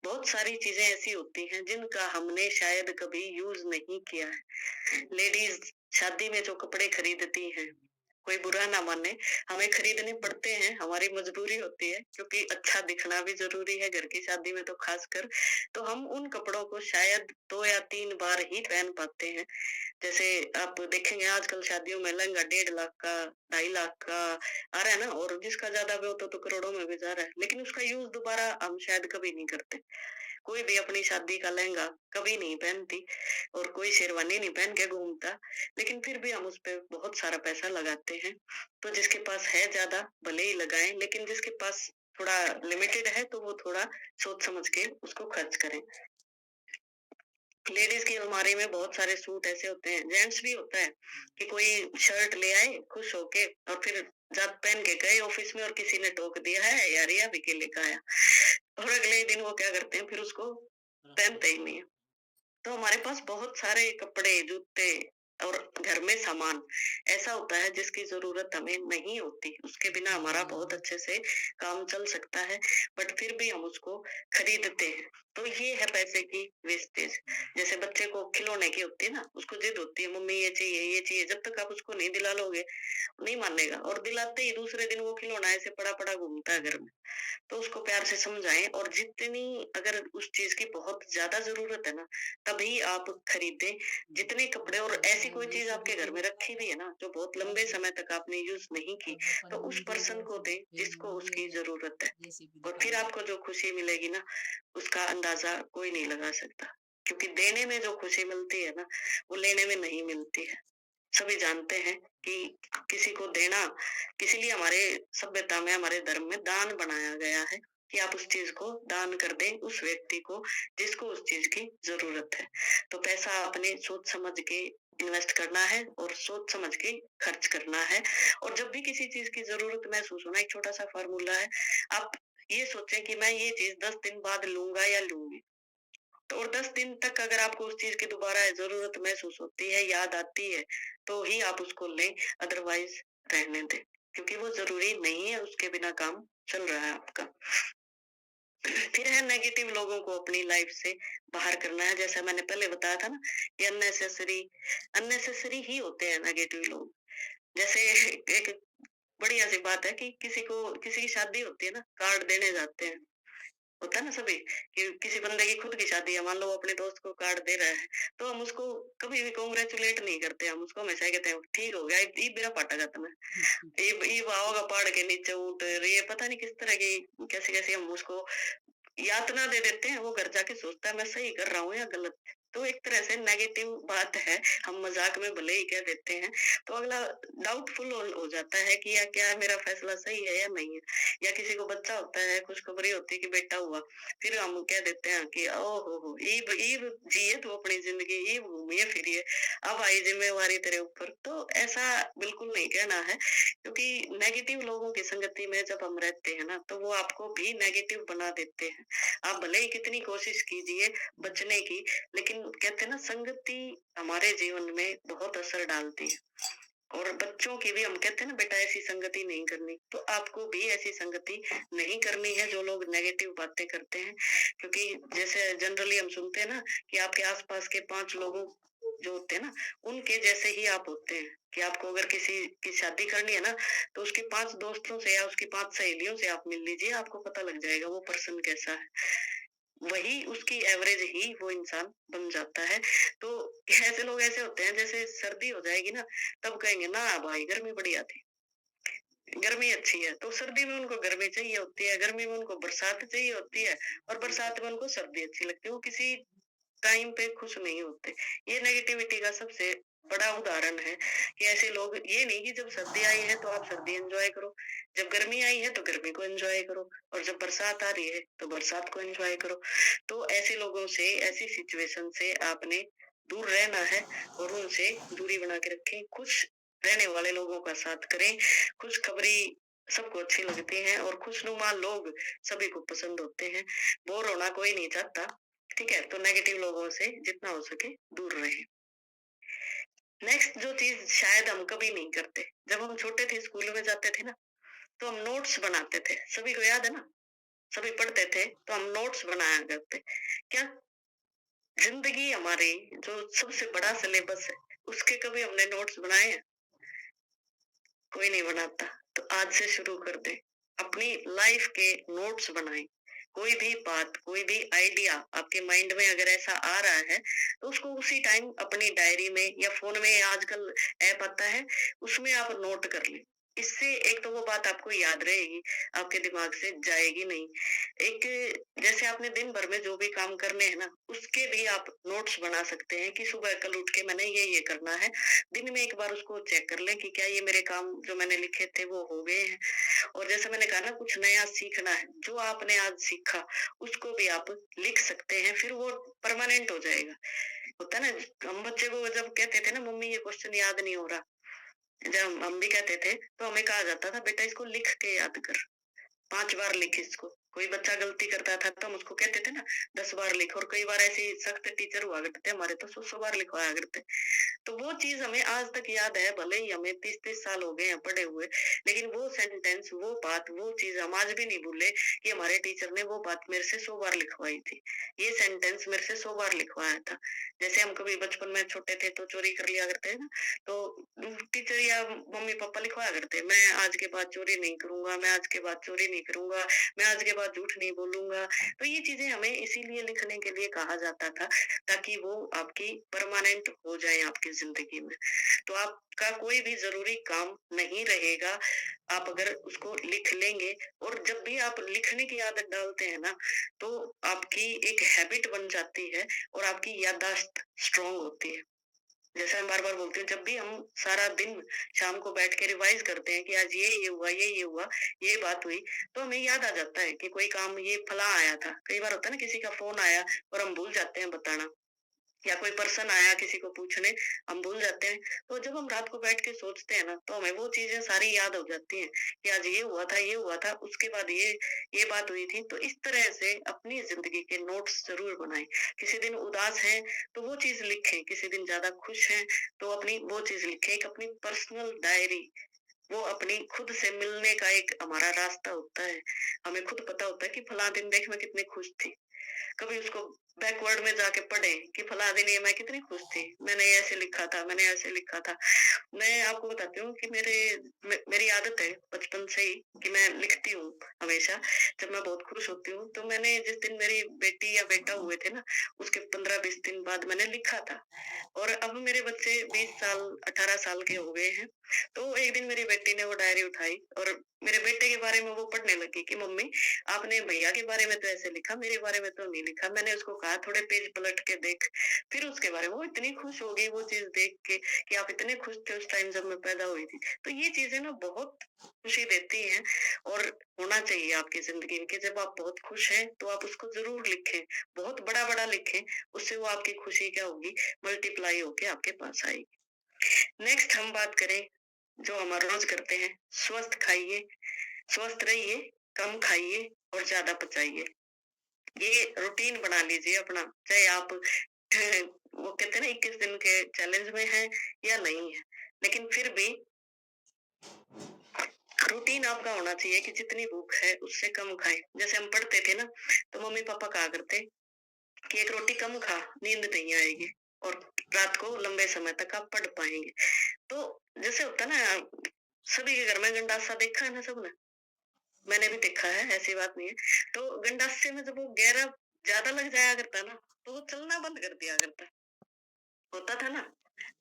[SPEAKER 1] बहुत सारी चीजें ऐसी होती हैं जिनका हमने शायद कभी यूज नहीं किया है। लेडीज शादी में जो कपड़े खरीदती हैं, कोई बुरा ना माने, हमें खरीदने पड़ते हैं, हमारी मजबूरी होती है क्योंकि अच्छा दिखना भी ज़रूरी है घर की शादी में तो ख़ासकर। तो हम उन कपड़ों को शायद 2 या 3 बार ही पहन पाते हैं। जैसे आप देखेंगे आजकल शादियों में लहंगा 1.5 लाख का, 2.5 लाख का आ रहा है ना, और जिसका ज़्यादा भी होता तो करोड़ों में भी जा रहा है। लेकिन उसका यूज़ दोबारा हम शायद कभी नहीं करते। कोई भी अपनी शादी का लहंगा कभी नहीं पहनती और कोई शेरवानी नहीं पहन के घूमता, लेकिन फिर भी हम उस पे बहुत सारा पैसा लगाते हैं। तो जिसके पास है ज़्यादा भले ही लगाएँ, लेकिन जिसके पास थोड़ा लिमिटेड है तो वो थोड़ा सोच समझ के उसको खर्च करें। लेडीज़ की अलमारी में बहुत सारे सूट ऐसे होते हैं, जेंट्स भी होता है कि कोई शर्ट ले आए खुश होके और फिर जब पहन के गए ऑफिस में और किसी ने टोक दिया है यार ये अभी के लेके आया, और अगले ही दिन वो क्या करते हैं फिर उसको पहनते ही नहीं है। तो हमारे पास बहुत सारे कपड़े, जूते और घर में सामान ऐसा होता है जिसकी ज़रूरत हमें नहीं होती। उसके बिना हमारा बहुत अच्छे से काम चल सकता है, बट फिर भी हम उसको खरीदते हैं। तो ये है पैसे की वेस्टेज। जैसे बच्चे को खिलौने की होती है ना, उसको ज़िद होती है मम्मी ये चाहिए, जब तक आप उसको नहीं दिला लोगे, नहीं मानेगा और दिलाते ही दूसरे दिन वो खिलौना ऐसे पड़ा-पड़ा घूमता है घर में। तो उसको प्यार से समझाएँ और जितनी अगर उस चीज़ की बहुत ज़्यादा ज़रूरत है ना, तभी आप खरीदें। जितने कपड़े और ऐसी कोई चीज़ आपके घर में रखी भी है ना, जो बहुत लंबे समय तक आपने यूज़ नहीं की, तो उस पर्सन को दें जिसको उसकी ज़रूरत है। और फिर आपको जो खुशी मिलेगी ना, उसका अंदाज़ा कोई नहीं लगा सकता। क्योंकि देने में जो खुशी मिलती है ना, वो लेने में नहीं मिलती है। सभी जानते हैं कि किसी को देना, इसीलिए हमारे सभ्यता में, हमारे धर्म में दान बनाया गया है कि आप उस चीज को दान कर दें उस व्यक्ति को जिसको उस चीज की जरूरत है। तो पैसा आपने सोच समझ के इन्वेस्ट करना है और सोच समझ के खर्च करना है। और जब भी किसी चीज की जरूरत महसूस होना, एक छोटा सा फॉर्मूला है, आप ये सोचें कि मैं ये चीज 10 दिन बाद लूंगा या लूंगी। तो और 10 दिन तक अगर आपको उस चीज़ की दोबारा ज़रूरत महसूस होती है, याद आती है, तो ही आप उसको लें, अदरवाइज़ रहने दें। क्योंकि वो ज़रूरी नहीं है, उसके बिना काम चल रहा है आपका। फिर है नेगेटिव लोगों को अपनी लाइफ से बाहर करना है, जैसा मैंने पहले बताया था ना कि अननेसेसरी ही होते हैं नेगेटिव लोग। जैसे एक बढ़िया सी बात है कि किसी की शादी होती है ना, कार्ड देने जाते हैं। होता है ना सभी कि किसी बंदे की खुद की शादी है, मान लो वो अपने दोस्त को कार्ड दे रहा है, तो हम उसको कभी भी कांग्रेचुलेट नहीं करते, हम उसको हमेशा कहते हैं ठीक हो गया, ई बेरा पाटा का तुम्हें, ई आओगा पहाड़ के नीचे ऊँट, ये पता नहीं किस तरह की कैसे-कैसे हम उसको यातना दे देते हैं। वो घर जाके सोचता है मैं सही कर रहा हूँ या गलत। तो एक तरह से नेगेटिव बात है, हम मजाक में भले ही कह देते हैं, तो अगला डाउटफुल हो जाता है कि या क्या मेरा फैसला सही है या नहीं है। या किसी को बच्चा होता है, खुशखबरी होती है कि बेटा हुआ, फिर हम कह देते हैं कि ओ हो ईब ईब जिए तू अपनी जिंदगी, ईब घूमिए फिरिए, अब आई जिम्मेवारी तेरे ऊपर। तो ऐसा बिल्कुल नहीं कहना है, क्योंकि नेगेटिव लोगों की संगति में जब हम रहते हैं ना, तो वो आपको भी नेगेटिव बना देते हैं। आप भले ही कितनी कोशिश कीजिए बचने की, लेकिन कहते हैं ना संगति हमारे जीवन में बहुत असर डालती है। और बच्चों की भी हम कहते हैं ना बेटा ऐसी संगति नहीं करनी, तो आपको भी ऐसी संगति नहीं करनी है जो लोग नेगेटिव बातें करते हैं। क्योंकि जैसे जनरली हम सुनते हैं ना कि आपके आसपास के 5 लोगों जो होते हैं ना, उनके जैसे ही आप होते हैं। कि आपको अगर किसी की शादी करनी है ना, तो उसके 5 दोस्तों से या उसकी 5 सहेलियों से आप मिल लीजिए, आपको पता लग जाएगा वो पर्सन कैसा है। वही उसकी एवरेज ही वो इंसान बन जाता है। तो ऐसे लोग ऐसे होते हैं, जैसे सर्दी हो जाएगी ना, तब कहेंगे ना भाई गर्मी बढ़िया थी, गर्मी अच्छी है। तो सर्दी में उनको गर्मी चाहिए होती है, गर्मी में उनको बरसात चाहिए होती है, और बरसात में उनको सर्दी अच्छी लगती है। वो किसी टाइम पे खुश नहीं होते। ये नेगेटिविटी का सबसे बड़ा उदाहरण है कि ऐसे लोग, ये नहीं कि जब सर्दी आई है तो आप सर्दी एंजॉय करो, जब गर्मी आई है तो गर्मी को एंजॉय करो, और जब बरसात आ रही है तो बरसात को एंजॉय करो। तो ऐसे लोगों से, ऐसी सिचुएशन से आपने दूर रहना है और उनसे दूरी बना के रखें। खुश रहने वाले लोगों का साथ करें। खुशखबरी सबको अच्छी लगती है और खुशनुमा लोग सभी को पसंद होते हैं। बोर होना कोई नहीं चाहता। ठीक है, तो नेगेटिव लोगों से जितना हो सके दूर रहें। नेक्स्ट जो चीज शायद हम कभी नहीं करते, जब हम छोटे थे स्कूल में जाते थे ना, तो हम नोट्स बनाते थे, सभी को याद है ना, सभी पढ़ते थे तो हम नोट्स बनाया करते। क्या जिंदगी हमारी जो सबसे बड़ा सिलेबस है, उसके कभी हमने नोट्स बनाए हैं? कोई नहीं बनाता। तो आज से शुरू कर दें। अपनी लाइफ के नोट्स बनाएं। कोई भी बात, कोई भी आइडिया आपके माइंड में अगर ऐसा आ रहा है, तो उसको उसी टाइम अपनी डायरी में या फोन में, आजकल ऐप आता है, उसमें आप नोट कर लें। इससे एक तो वो बात आपको याद रहेगी, आपके दिमाग से जाएगी नहीं। एक, जैसे आपने दिन भर में जो भी काम करने हैं ना, उसके भी आप नोट्स बना सकते हैं कि सुबह कल उठ के मैंने ये करना है। दिन में एक बार उसको चेक कर लें कि क्या ये मेरे काम जो मैंने लिखे थे वो हो गए हैं। और जैसे मैंने कहा ना, कुछ नया सीखना है, जो आपने आज सीखा उसको भी आप लिख सकते हैं, फिर वो परमानेंट हो जाएगा। होता है ना, हम बच्चे को जब कहते थे ना, मम्मी ये क्वेश्चन याद नहीं हो रहा, जब हम भी कहते थे तो हमें कहा जाता था, बेटा इसको लिख के याद कर, 5 बार लिख इसको। कोई बच्चा गलती करता था तो हम उसको कहते थे ना, 10 बार लिख। और कई बार ऐसे सख्त टीचर हुआ करते थे हमारे, तो 100 बार लिखवाया करते। तो वो चीज हमें आज तक याद है, भले ही हमें 30-30 साल हो गए हैं पढ़े हुए, लेकिन वो सेंटेंस, वो बात, वो चीज हम आज भी नहीं भूले कि हमारे टीचर ने वो बात मेरे से 100 बार लिखवाई थी। ये सेंटेंस मेरे से 100 बार लिखवाया था। जैसे हम कभी बचपन में छोटे थे तो चोरी कर लिया करते हैं ना, तो टीचर या मम्मी पापा लिखवाया करते, मैं आज के बाद चोरी नहीं करूंगा, मैं आज के बाद चोरी नहीं करूंगा, मैं आज के बाद झूठ नहीं बोलूंगा। तो ये चीजें हमें इसीलिए लिखने के लिए कहा जाता था, ताकि वो आपकी परमानेंट हो जाए आपकी जिंदगी में। तो आपका कोई भी जरूरी काम नहीं रहेगा, आप अगर उसको लिख लेंगे। और जब भी आप लिखने की आदत डालते हैं ना, तो आपकी एक हैबिट बन जाती है और आपकी याददाश्त स्ट्रांग होती है। जैसे मैं बार बार बोलती हूँ, जब भी हम सारा दिन शाम को बैठ के रिवाइज करते हैं कि आज ये हुआ, ये हुआ, ये बात हुई, तो हमें याद आ जाता है कि कोई काम ये फला आया था। कई बार होता है ना, किसी का फोन आया और हम भूल जाते हैं बताना, या कोई पर्सन आया किसी को पूछने, हम भूल जाते हैं। तो जब हम रात को बैठ के सोचते हैं ना, तो हमें वो चीजें सारी याद हो जाती हैं कि आज ये हुआ था, ये हुआ था, उसके बाद ये बात हुई थी। तो इस तरह से अपनी जिंदगी के नोट्स जरूर बनाएं। किसी दिन उदास हैं तो वो चीज लिखें, किसी दिन ज्यादा खुश हैं तो अपनी वो चीज लिखें। एक अपनी पर्सनल डायरी, वो अपनी खुद से मिलने का एक हमारा रास्ता होता है। हमें खुद पता होता है कि फला दिन देख मैं कितनी खुश थी। कभी उसको बैकवर्ड में जाके पढ़े कि फला दिन ये मैं कितनी खुश थी, मैंने ऐसे लिखा था, मैंने ऐसे लिखा था। मैं आपको बताती हूँ कि मेरी आदत है बचपन से ही कि मैं लिखती हूँ हमेशा। जब मैं बहुत खुश होती हूँ तो मैंने, जिस दिन मेरी बेटी या बेटा हुए थे ना, उसके 15-20 दिन बाद मैंने लिखा था। और अब मेरे बच्चे 20 साल, 18 साल के हो गए हैं। तो एक दिन मेरी बेटी ने वो डायरी उठाई और मेरे बेटे के बारे में वो पढ़ने लगी कि मम्मी, आपने भैया के बारे में तो ऐसे लिखा, मेरे बारे में तो नहीं लिखा। मैंने उसको कहा थोड़े पेज पलट के देख। फिर उसके बारे में वो इतनी खुश हो गई वो चीज देख के कि आप इतने खुश थे उस टाइम जब मैं पैदा हुई थी। तो ये चीजें ना बहुत खुशी देती हैं। और होना चाहिए आपकी जिंदगी में कि जब आप बहुत खुश हैं तो आप उसको जरूर लिखें, बहुत बड़ा बड़ा लिखें। उससे वो आपकी खुशी क्या होगी, मल्टीप्लाई होके आपके पास आएगी। नेक्स्ट हम बात करें जो हम हर रोज करते हैं, स्वस्थ खाइए, स्वस्थ रहिए, कम खाइए और ज्यादा पचाइए। ये रूटीन बना लीजिए अपना, चाहे आप वो कहते हैं ना 21 दिन के चैलेंज में है या नहीं है, लेकिन फिर भी रूटीन आपका होना चाहिए कि जितनी भूख है उससे कम खाएं। जैसे हम पढ़ते थे ना, तो मम्मी पापा कहा करते कि एक रोटी कम खा, नींद नहीं आएगी और रात को लंबे समय तक आप पढ़ पाएंगे। तो जैसे होता है ना, सभी के घर में गंडासा देखा है ना सबने, मैंने भी देखा है, ऐसी बात नहीं है। तो गंडासे में जब वो गहरा ज्यादा लग जाया करता ना, तो वो चलना बंद कर दिया करता, होता था ना।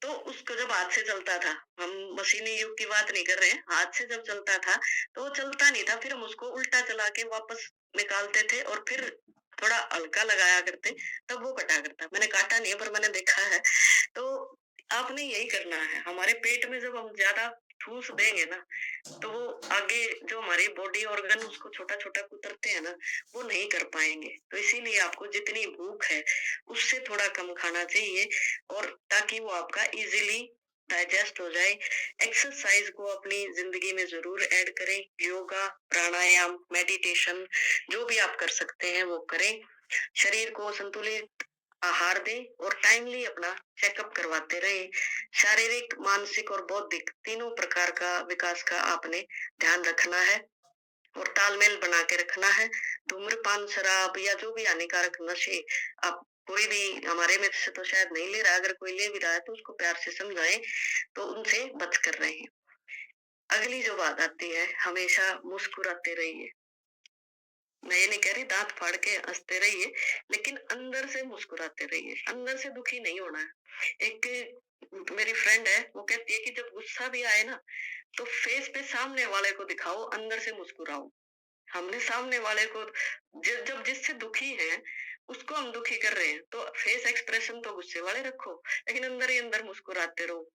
[SPEAKER 1] तो उसको जब हाथ से चलता था, हम मशीनी युग की बात नहीं कर रहे हैं, हाथ से जब चलता था तो वो चलता नहीं था, फिर हम उसको उल्टा चला के वापस निकालते थे और फिर थोड़ा हल्का लगाया करते, तब वो कटा करता। मैंने काटा नहीं है पर मैंने देखा है। तो आपने यही करना है, हमारे पेट में जब हम ज्यादा ठूस देंगे ना, तो वो आगे जो हमारे बॉडी ऑर्गन उसको छोटा छोटा कुतरते हैं ना, वो नहीं कर पाएंगे। तो इसीलिए आपको जितनी भूख है उससे थोड़ा कम खाना चाहिए, और ताकि वो आपका इजीली डाइजेस्ट हो जाए। एक्सरसाइज को अपनी जिंदगी में जरूर ऐड करें, योगा, प्राणायाम, मेडिटेशन, जो भी आप कर सकते हैं वो करें। शरीर को संतुलित आहार दें और टाइमली अपना चेकअप करवाते रहें। शारीरिक, मानसिक और बौद्धिक तीनों प्रकार का विकास का आपने ध्यान रखना है और तालमेल बना के रखना है। धूम्रपान, शराब या जो भी हानिकारक नशे आप, कोई भी हमारे में से तो शायद नहीं ले रहा, अगर कोई ले भी रहा है तो उसको प्यार से समझाएं, तो उनसे बच कर रहें। अगली जो बात आती है, हमेशा मुस्कुराते रहिए। मैं ये नहीं कह रही दाँत फाड़ के हँसते रहिए, लेकिन अंदर से मुस्कुराते रहिए, अंदर से दुखी नहीं होना है। एक मेरी फ्रेंड है, वो कहती है कि जब गुस्सा भी आए ना, तो फेस पे सामने वाले को दिखाओ, अंदर से मुस्कुराओ। हमने सामने वाले को जब जिससे दुखी हैं, उसको हम दुखी कर रहे हैं, तो फेस एक्सप्रेशन तो गुस्से वाले रखो, लेकिन अंदर ही अंदर मुस्कुराते रहो।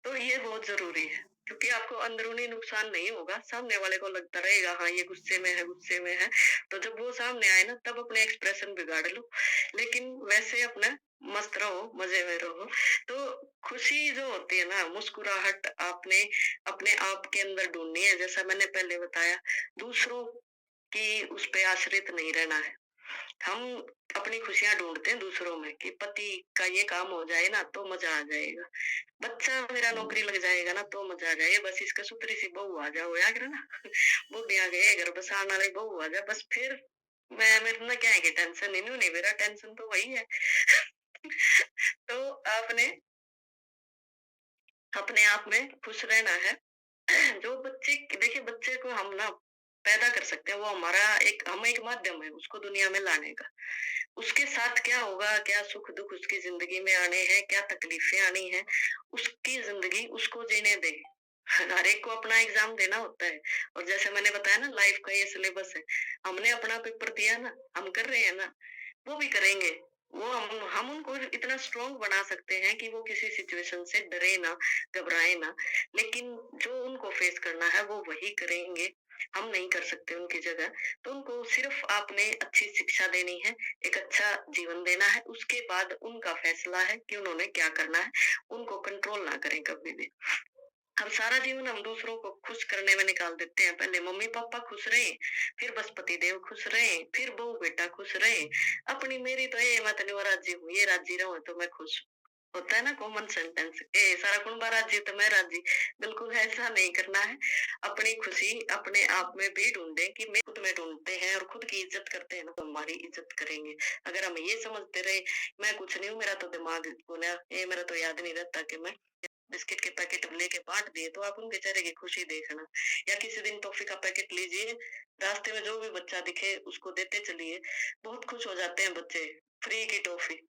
[SPEAKER 1] तो ये बहुत ज़रूरी है, क्योंकि आपको अंदरूनी नुकसान नहीं होगा, सामने वाले को लगता रहेगा हाँ, ये गुस्से में है, तो जब वो सामने आए ना तब अपने एक्सप्रेशन बिगाड़ लो, लेकिन वैसे अपना मस्त रहो, मज़े में रहो। तो खुशी जो होती है ना, मुस्कुराहट आपने अपने आप के अंदर ढूँढनी है, जैसा मैंने पहले बताया, दूसरों की उस पे आश्रित नहीं रहना है। हम अपनी खुशियाँ ढूँढते हैं दूसरों में कि पति का ये काम हो जाए ना तो मज़ा आ जाएगा। बच्चा मेरा नौकरी लग जाएगा ना तो मज़ा आ जाएगा, बस इसका सुथरी सी बहू आ जाए होया करे ना। बुढ़िया गए घर बसाने वाली बहू आ जाए बस फिर मैं मेरे ना क्या है कि टेंशन इन्हों नहीं मेरा टेंशन तो वही है। तो आपने अपने आप में खुश रहना है। जो बच्चे देखिए बच्चे को हम ना पैदा कर सकते हैं, वो हमारा हम एक माध्यम है उसको दुनिया में लाने का। उसके साथ क्या होगा, क्या सुख-दुःख उसकी ज़िंदगी में आने हैं, क्या तकलीफ़ें आनी हैं, उसकी ज़िंदगी उसको जीने दें। हर एक को अपना एग्ज़ाम देना होता है और जैसे मैंने बताया ना लाइफ़ का ये सिलेबस है। हमने अपना पेपर दिया ना, हम कर रहे हैं ना, वो भी करेंगे। वो हम उनको इतना स्ट्रॉन्ग बना सकते हैं कि वो किसी सिचुएशन से डरे ना, घबराए ना, लेकिन जो उनको फेस करना है वो वही करेंगे। हम नहीं कर सकते उनकी जगह। तो उनको सिर्फ़ आपने अच्छी शिक्षा देनी है, एक अच्छा जीवन देना है, उसके बाद उनका फैसला है कि उन्होंने क्या करना है। उनको कंट्रोल ना करें कभी भी। हम सारा जीवन हम दूसरों को खुश करने में निकाल देते हैं। पहले मम्मी-पापा खुश रहे, फिर बस पतिदेव खुश रहे, फिर बहू-बेटा खुश रहे। अपनी मेरी तो ये मैं तो न्यू राजी हूँ, ये राजी रहो तो मैं खुश। होता है ना कॉमन सेंटेंस, ए सारा कुनबा राजी तो मैं राजी। बिल्कुल ऐसा नहीं करना है। अपनी खुशी अपने आप में भी ढूँढें कि मैं खुद में ढूँढते हैं और खुद की इज़्ज़त करते हैं ना, तो हमारी इज़्ज़त करेंगे। अगर हम ये समझते रहे, मैं कुछ नहीं हूँ, मेरा तो दिमाग गुना ये मेरा तो याद नहीं रहता कि मैं बिस्किट के पैकेट लेके बाँट दिए, तो आप उनके चेहरे की खुशी देखना। या किसी दिन टॉफ़ी का पैकेट लीजिए, रास्ते में जो भी बच्चा दिखे उसको देते चलिए, बहुत खुश हो जाते हैं बच्चे। फ्री की टॉफ़ी,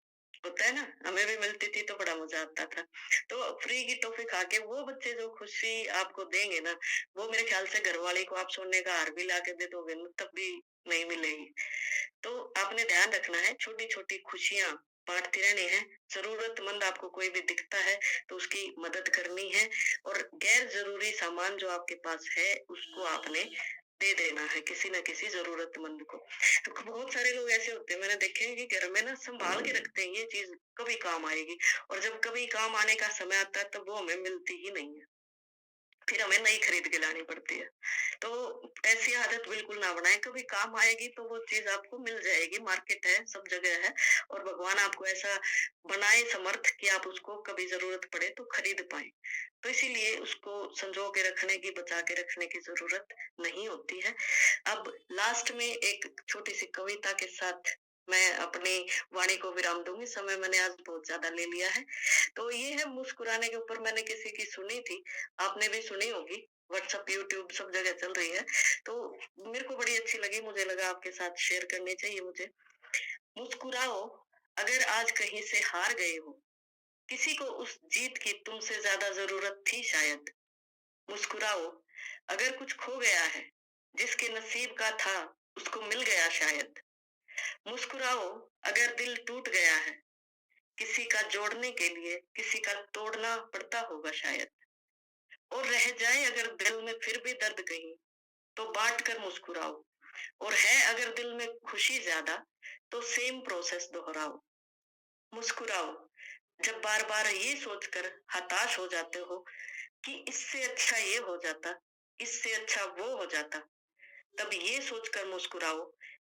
[SPEAKER 1] होता है ना? हमें भी मिलती थी तो बड़ा मज़ा आता था। तो फ्री की टॉफ़ी खा के वो बच्चे जो खुशी आपको देंगे ना, वो मेरे ख़्याल से घरवाली को आप सोने का हार भी लाके दे दोगे ना, तब भी नहीं मिलेगी। तो आपने ध्यान रखना है, छोटी-छोटी खुशियाँ बाँटती रहनी है। ज़रूरतमंद आपको कोई भी दिखता है, तो उसकी मदद करनी है और गैर ज़रूरी सामान जो आपके पास है, उसको आपने दे देना है किसी न किसी ज़रूरतमंद को। तो बहुत सारे लोग ऐसे होते हैं, मैंने देखे हैं कि घर में ना सँभाल के रखते हैं, ये चीज़ कभी काम आएगी और जब कभी काम आने का समय आता है, तब वो हमें मिलती ही नहीं है। फिर हमें नई खरीद के लानी पड़ती है। तो ऐसी आदत बिल्कुल ना बनाएँ, कभी काम आएगी तो वो चीज़ आपको मिल जाएगी, मार्केट है, सब जगह है और भगवान आपको ऐसा बनाए समर्थ कि आप उसको कभी ज़रूरत पड़े तो खरीद पाएँ। तो इसीलिए उसको संजो के रखने की, बचा के रखने की ज़रूरत नहीं होती है। अब लास्ट में एक छोटी-सी कविता के साथ मैं अपनी वाणी को विराम दूँगी, समय मैंने आज बहुत ज़्यादा ले लिया है। तो ये है मुस्कुराने के ऊपर मैंने किसी की सुनी थी, आपने भी सुनी होगी, व्हाट्सएप, यूट्यूब सब जगह चल रही है। तो मेरे को बड़ी अच्छी लगी, मुझे लगा आपके साथ शेयर करनी चाहिए मुझे। मुस्कुराओ, अगर आज कहीं से हार गए हो, किसी को उस जीत की तुमसे ज़्यादा ज़रूरत थी शायद। मुस्कुराओ, अगर कुछ खो गया है, जिसके नसीब का था, उसको मिल गया शायद। मुस्कुराओ, अगर दिल टूट गया है, किसी का जोड़ने के लिए किसी का तोड़ना पड़ता होगा शायद। और रह जाए अगर दिल में फिर भी दर्द कहीं, तो बाँट कर मुस्कुराओ और है अगर दिल में खुशी ज़्यादा, तो सेम प्रोसेस दोहराओ। मुस्कुराओ, जब बार-बार ये सोचकर हताश हो जाते हो कि इससे अच्छा ये हो जाता, इससे अच्छा वो हो जाता, तब ये सोचकर मुस्कुराओ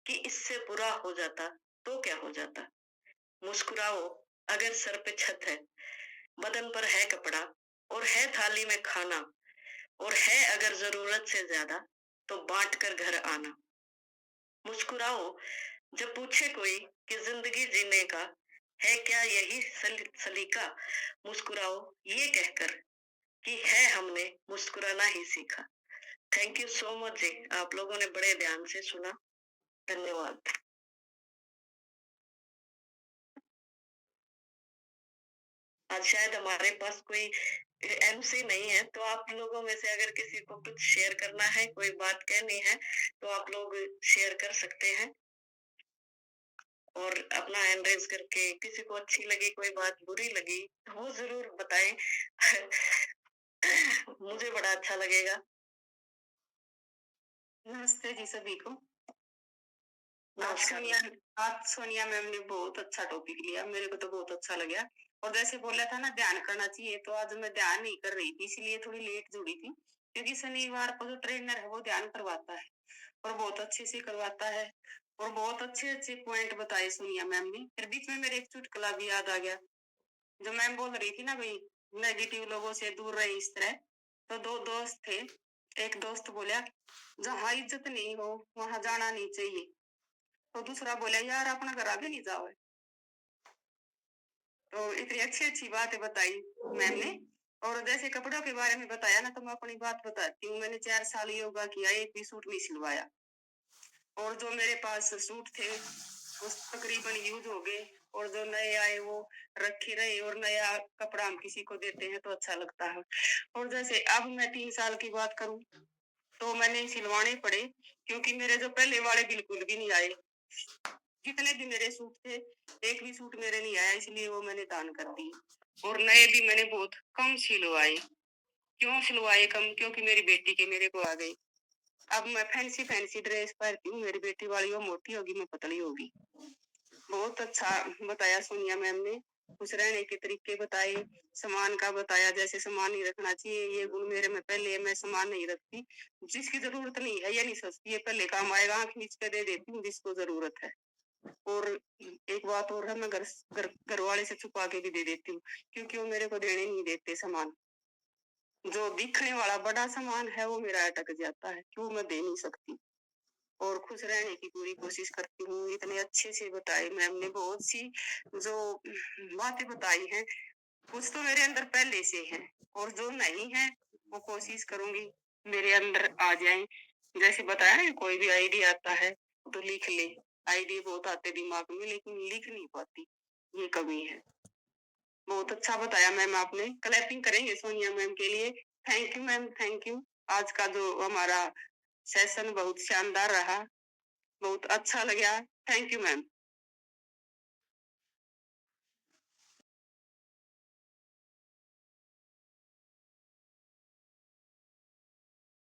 [SPEAKER 1] कि इससे बुरा हो जाता, तो क्या हो जाता। मुस्कुराओ, अगर सर पे छत है, बदन पर है कपड़ा और है थाली में खाना और है अगर ज़रूरत से ज़्यादा, तो बाँट कर घर आना। मुस्कुराओ, जब पूछे कोई कि ज़िंदगी जीने का है क्या यही सलीका, मुस्कुराओ ये कहकर कि है हमने मुस्कुराना ही सीखा। थैंक यू सो मच जी, आप लोगों ने बड़े ध्यान से सुना। धन्यवाद। आज शायद हमारे पास कोई एमसी नहीं है, तो आप लोगों में से अगर किसी को कुछ शेयर करना है, कोई बात कहनी है, तो आप लोग शेयर कर सकते हैं। और अपना हैंड रेज़ करके किसी को अच्छी लगी, कोई बात बुरी लगी, तो वो ज़रूर बताएँ। मुझे बड़ा अच्छा लगेगा। नमस्ते जी सभी को। आज
[SPEAKER 2] नमस्कार।
[SPEAKER 1] सोनिया आज सोनिया मैम ने बहुत अच्छा टॉपिक लिया, मेरे को तो बहुत अच्छा लगा। और जैसे बोला था ना ध्यान करना चाहिए, तो आज मैं ध्यान नहीं कर रही थी, इसलिए थोड़ी लेट जुड़ी थी। क्योंकि शनिवार को जो ट्रेनर है वो ध्यान करवाता है और बहुत अच्छे से करवाता है और बहुत अच्छे-अच्छे पॉइंट बताए सोनिया मैम ने। फिर बीच में मेरे एक चुटकुला भी याद आ गया। जो मैम बोल रही थी ना भई नेगेटिव लोगों से दूर रहे इस तरह, तो 2 दोस्त थे। एक दोस्त बोला, "जहाँ इज़्ज़त नहीं हो, वहाँ जाना नहीं चाहिए।" तो दूसरा बोला यार अपना घर आगे नहीं जाओ। तो इतनी अच्छी-अच्छी बातें बताई मैम ने। और जैसे कपड़ों के बारे में बताया ना तो मैं अपनी बात बताती हूँ। मैंने 4 साल योगा किया, एक भी सूट नहीं सिलवाया। और जो मेरे पास सूट थे, वो तकरीबन यूज़ हो गए और जो नए आए वो रखे रहे और नया कपड़ा हम किसी को देते हैं तो अच्छा लगता है। और जैसे अब मैं 3 साल की बात करूँ, तो मैंने सिलवाने पड़े क्योंकि मेरे जो पहले वाले बिल्कुल भी नहीं आए। जितने भी मेरे सूट थे, एक भी सूट मेरे नहीं आया इसलिए वो मैंने दान कर दिए। और नए भी मैंने बहुत कम सिलवाए। क्यों सिलवाए कम? क्योंकि मेरी बेटी के मेरे को आ गए। अब मैं फैंसी-फैंसी ड्रेस पहनती हूँ, मेरी बेटी वाली वो मोटी होगी, मैं पतली होगी। बहुत अच्छा बताया सोनिया मैम ने। खुश रहने के तरीके बताए, सामान का बताया जैसे सामान नहीं रखना चाहिए, ये गुण मेरे में पहले है, मैं सामान नहीं रखती। जिसकी ज़रूरत नहीं है या नहीं सोचती ये पहले काम आएगा, आँख मीच के दे देती हूँ जिसको ज़रूरत है। और एक बात और है मैं घरवाले से छुपा के भी दे देती हूँ, क्योंकि वो मेरे को देने नहीं देते सामान। जो दिखने वाला बड़ा सामान है वो मेरा अटक जाता है, कि वो मैं दे नहीं सकती। और खुश रहने की पूरी कोशिश करती हूँ। इतने अच्छे से बताए मैम ने बहुत सी जो बातें बताई हैं, कुछ तो मेरे अंदर पहले से है और जो नहीं है वो कोशिश करूँगी मेरे अंदर आ जाएँ। जैसे बताया ना कोई भी आइडिया आता है तो लिख ले। आइडिया बहुत आते दिमाग में लेकिन लिख नहीं पाती, ये कमी है। बहुत अच्छा बताया मैम आपने। क्लैपिंग करेंगे सोनिया मैम के लिए। Thank you ma'am, thank you. आज का जो हमारा सेशन बहुत शानदार रहा, बहुत अच्छा लगा। Thank you ma'am.